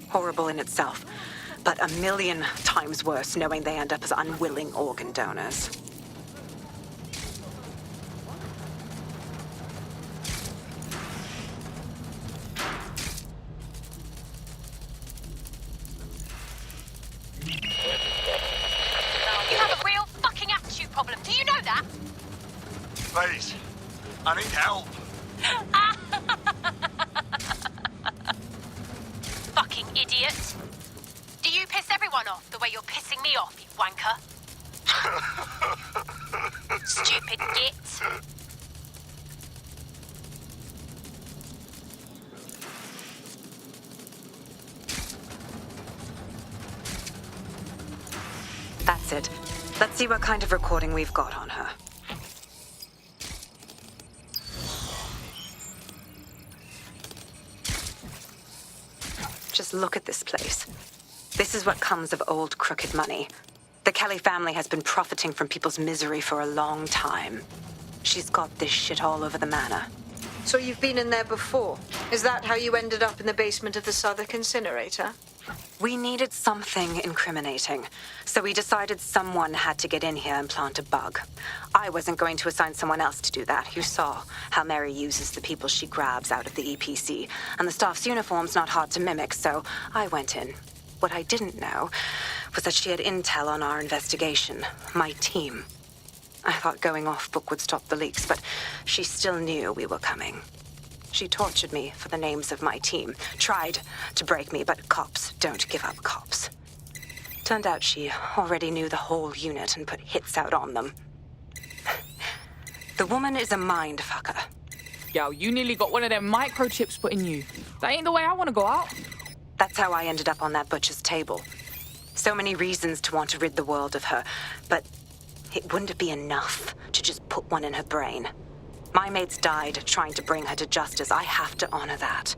Horrible in itself, but a million times worse knowing they end up as unwilling organ donors. You have a real fucking attitude problem. Do you know that? Please, I need help. Fucking idiot. Do you piss everyone off the way you're pissing me off, you wanker? Stupid git. That's it. Let's see what kind of recording we've got on her. Just look at this place. This is what comes of old crooked money. The Kelly family has been profiting from people's misery for a long time. She's got this shit all over the manor. So you've been in there before? Is that how you ended up in the basement of the Southwark incinerator? We needed something incriminating, so we decided someone had to get in here and plant a bug. I wasn't going to assign someone else to do that. You saw how Mary uses the people she grabs out of the EPC, and the staff's uniform's not hard to mimic, so I went in. What I didn't know was that she had intel on our investigation, my team. I thought going off book would stop the leaks, but she still knew we were coming. She tortured me for the names of my team, tried to break me, but cops don't give up cops. Turned out she already knew the whole unit and put hits out on them. The woman is a mind fucker. Yo, you nearly got one of them microchips put in you. That ain't the way I want to go out. That's how I ended up on that butcher's table. So many reasons to want to rid the world of her, but it wouldn't be enough to just put one in her brain. My mates died trying to bring her to justice. I have to honor that.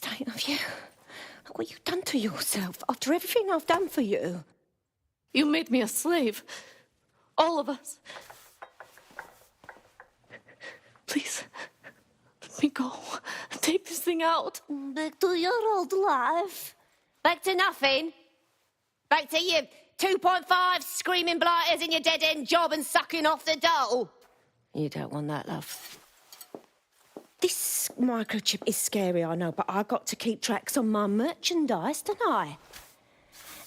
state of you. Look what you've done to yourself after everything I've done for you. You made me a slave. All of us. Please, let me go. Take this thing out. Back to your old life. Back to nothing. Back to you 2.5 screaming blighters in your dead-end job and sucking off the dole. You don't want that, love. This microchip is scary, I know, but I got to keep tracks on my merchandise, don't I?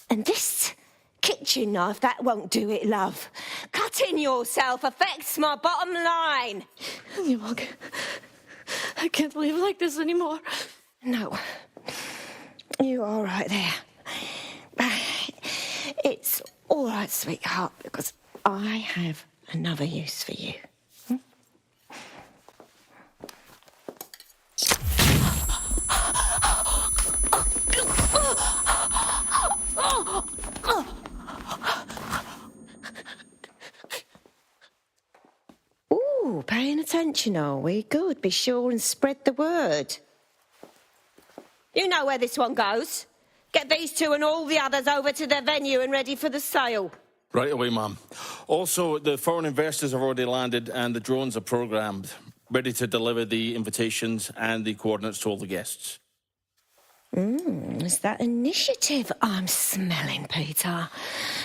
And this kitchen knife, that won't do it, love. Cutting yourself affects my bottom line. I can't live like this anymore. No. You're all right there. It's all right, sweetheart, because I have another use for you. Ooh, paying attention, are we? Good. Be sure and spread the word. You know where this one goes. Get these two and all the others over to their venue and ready for the sale. Right away, Ma'am. Also, the foreign investors have already landed and the drones are programmed, ready to deliver the invitations and the coordinates to all the guests. Is that initiative I'm smelling, Peter?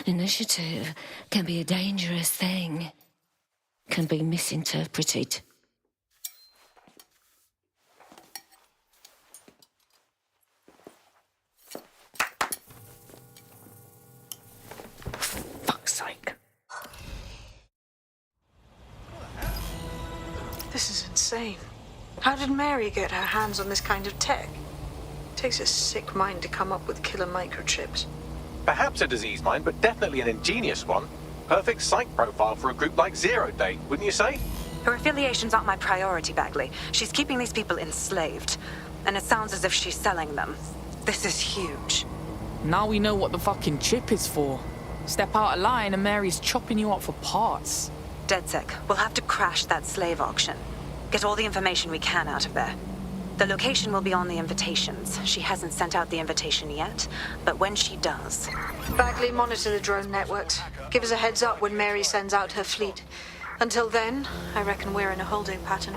Initiative can be a dangerous thing. Can be misinterpreted. Fuck's sake. This is insane. How did Mary get her hands on this kind of tech? Takes a sick mind to come up with killer microchips. Perhaps a diseased mind, but definitely an ingenious one. Perfect psych profile for a group like Zero Day, wouldn't you say? Her affiliations aren't my priority, Bagley. She's keeping these people enslaved. And it sounds as if she's selling them. This is huge. Now we know what the fucking chip is for. Step out of line and Mary's chopping you up for parts. DedSec, we'll have to crash that slave auction. Get all the information we can out of there. The location will be on the invitations. She hasn't sent out the invitation yet, but when she does... Bagley, monitor the drone networks. Give us a heads up when Mary sends out her fleet. Until then, I reckon we're in a holding pattern.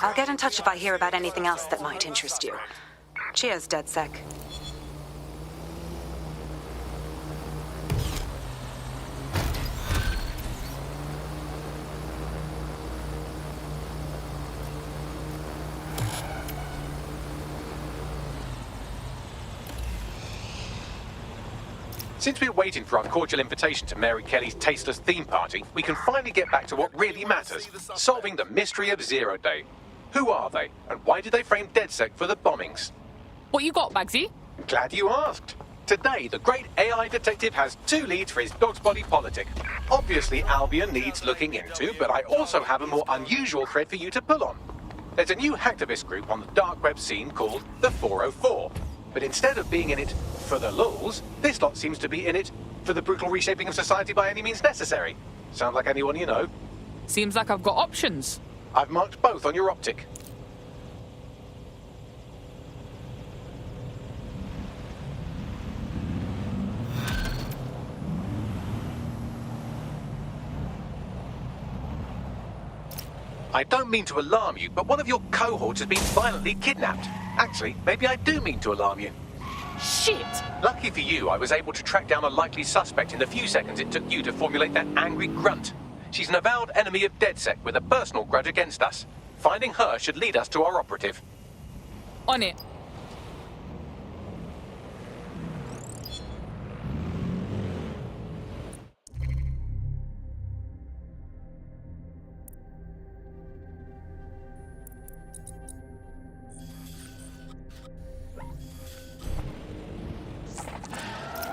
I'll get in touch if I hear about anything else that might interest you. Cheers, DedSec. Since we're waiting for our cordial invitation to Mary Kelly's tasteless theme party, we can finally get back to what really matters, solving the mystery of Zero Day. Who are they, and why did they frame DedSec for the bombings? What you got, Bagsy? Glad you asked. Today, the great AI detective has 2 leads for his dog's body politic. Obviously, Albion needs looking into, but I also have a more unusual thread for you to pull on. There's a new hacktivist group on the dark web scene called the 404. But instead of being in it for the lulz, this lot seems to be in it for the brutal reshaping of society by any means necessary. Sound like anyone you know? Seems like I've got options. I've marked both on your optic. I don't mean to alarm you, but one of your cohorts has been violently kidnapped. Actually, maybe I do mean to alarm you. Shit! Lucky for you, I was able to track down a likely suspect in the few seconds it took you to formulate that angry grunt. She's an avowed enemy of DedSec with a personal grudge against us. Finding her should lead us to our operative. On it.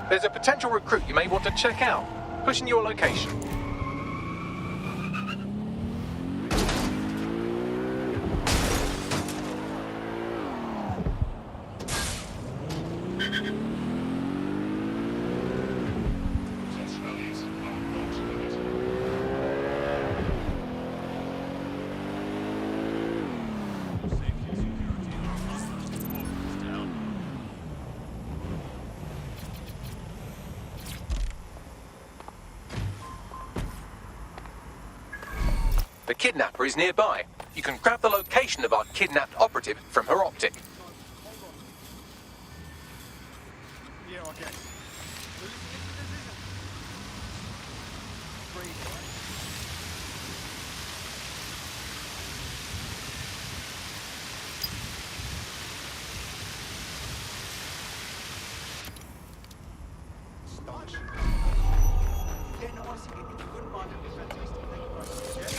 There's a potential recruit you may want to check out. Pushing your location. The kidnapper is nearby. You can grab the location of our kidnapped operative from her optic. Yeah, I guess. Yeah, no, I see. If you wouldn't mind, it'd be fantastic. Thank you very much. Yeah?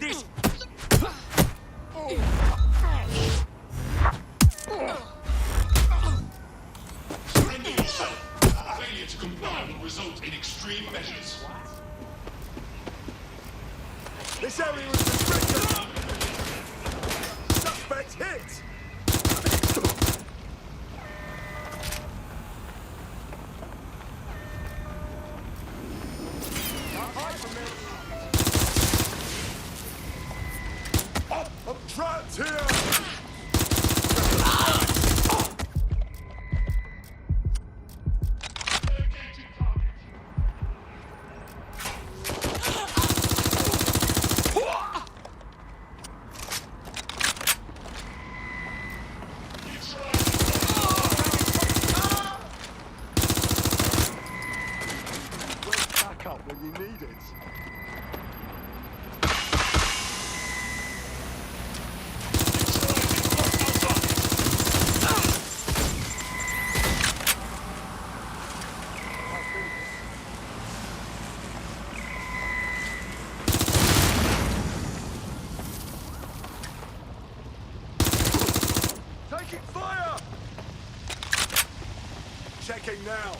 This. Surrender yourself. Failure to comply will result in extreme measures. This area is restricted. Suspect hit. I'm trapped here. Where's backup when you need it? Taking fire! Checking now.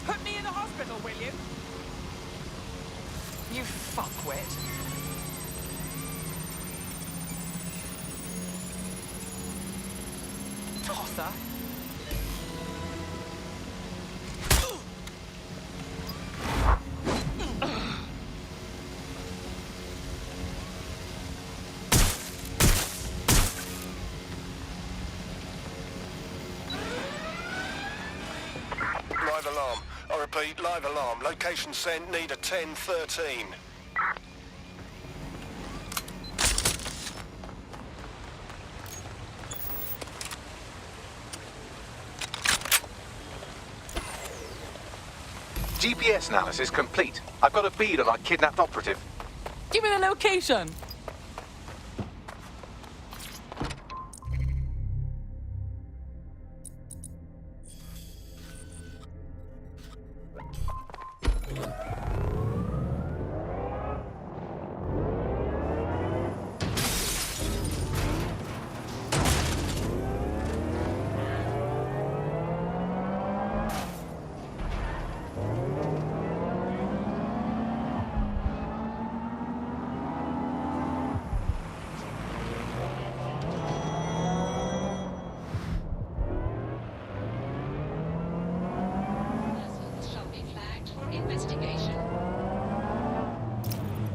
Put me in the hospital, will you? You fuckwit. Tosser. Live alarm. I repeat, live alarm. Location sent, need a 1013. GPS analysis complete. I've got a bead on our kidnapped operative. Give me the location.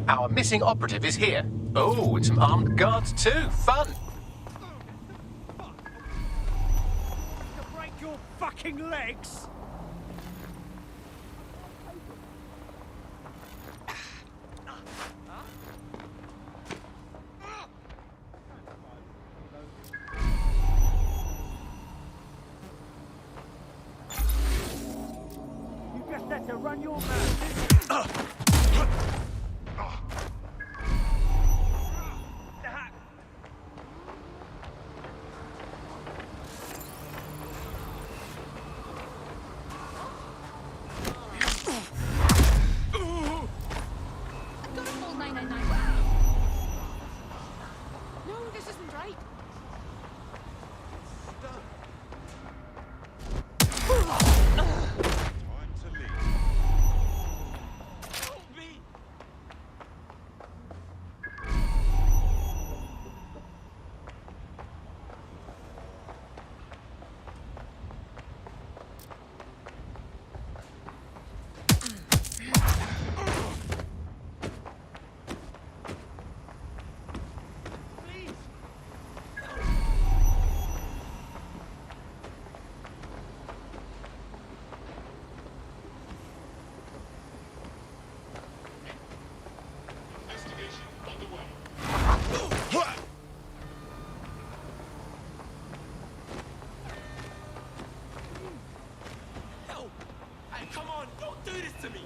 Our missing operative is here. Oh, and some armed guards too. Fun. your fucking legs? You just had to run your mouth. Got a full 999. No, this isn't right. Time to leave. Help me! Investigation underway. Help! Hey, come on, don't do this to me!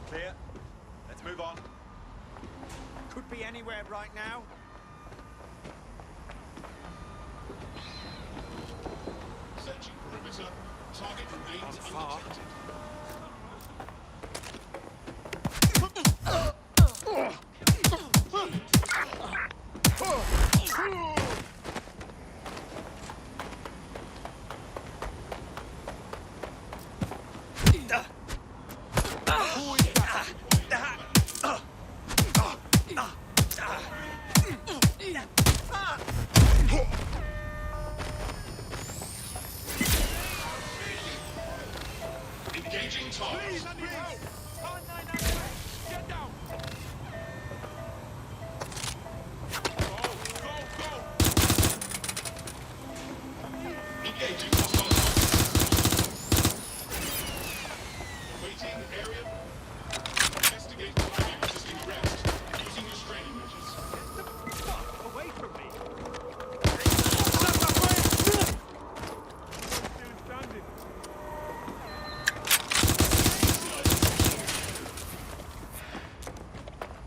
Clear. Let's move on. Could be anywhere right now. Searching perimeter. Target remains far. undetected. Engaging target. Get down! Engaging hostile target. Awaiting area. Investigate target resisting arrest using restraining measures. Away from me.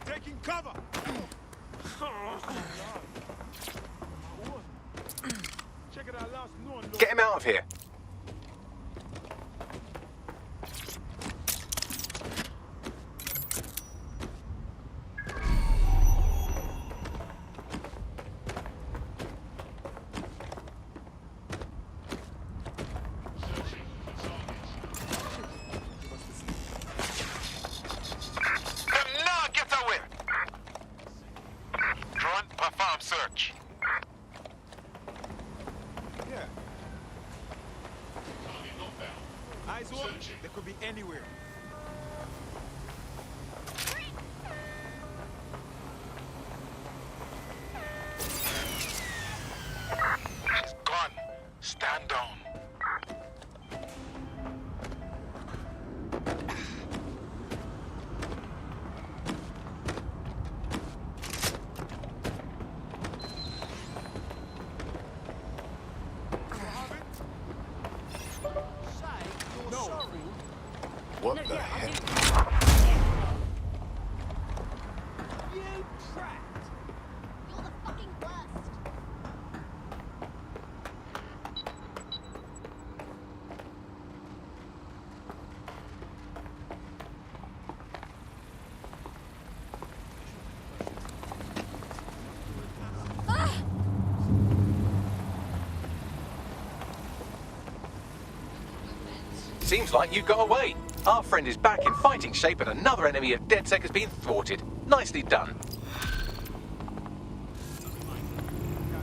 Taking cover. Get him out of here. Now get away! Drone, perform search. Yeah. Target not found. Eyes open. They could be anywhere. It's gone. Stand down. What the heck? You trapped. You're the fucking worst. Seems like you got away. Our friend is back in fighting shape and another enemy of DedSec has been thwarted. Nicely done.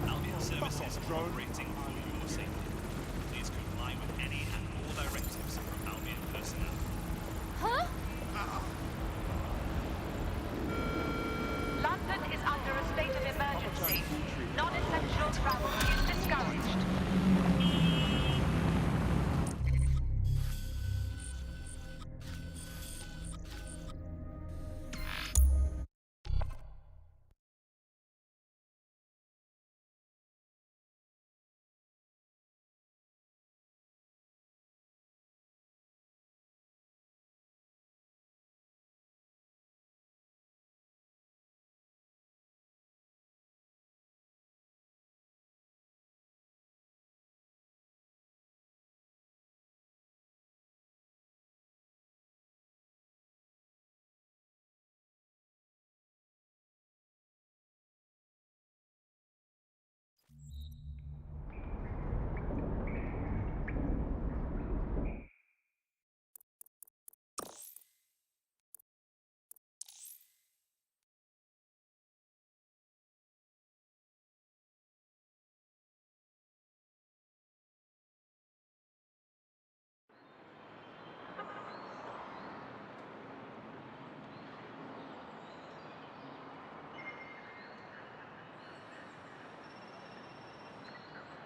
Albion services are operating for your safety. Please comply with any and all directives from Albion personnel. Huh? London is under a state of emergency.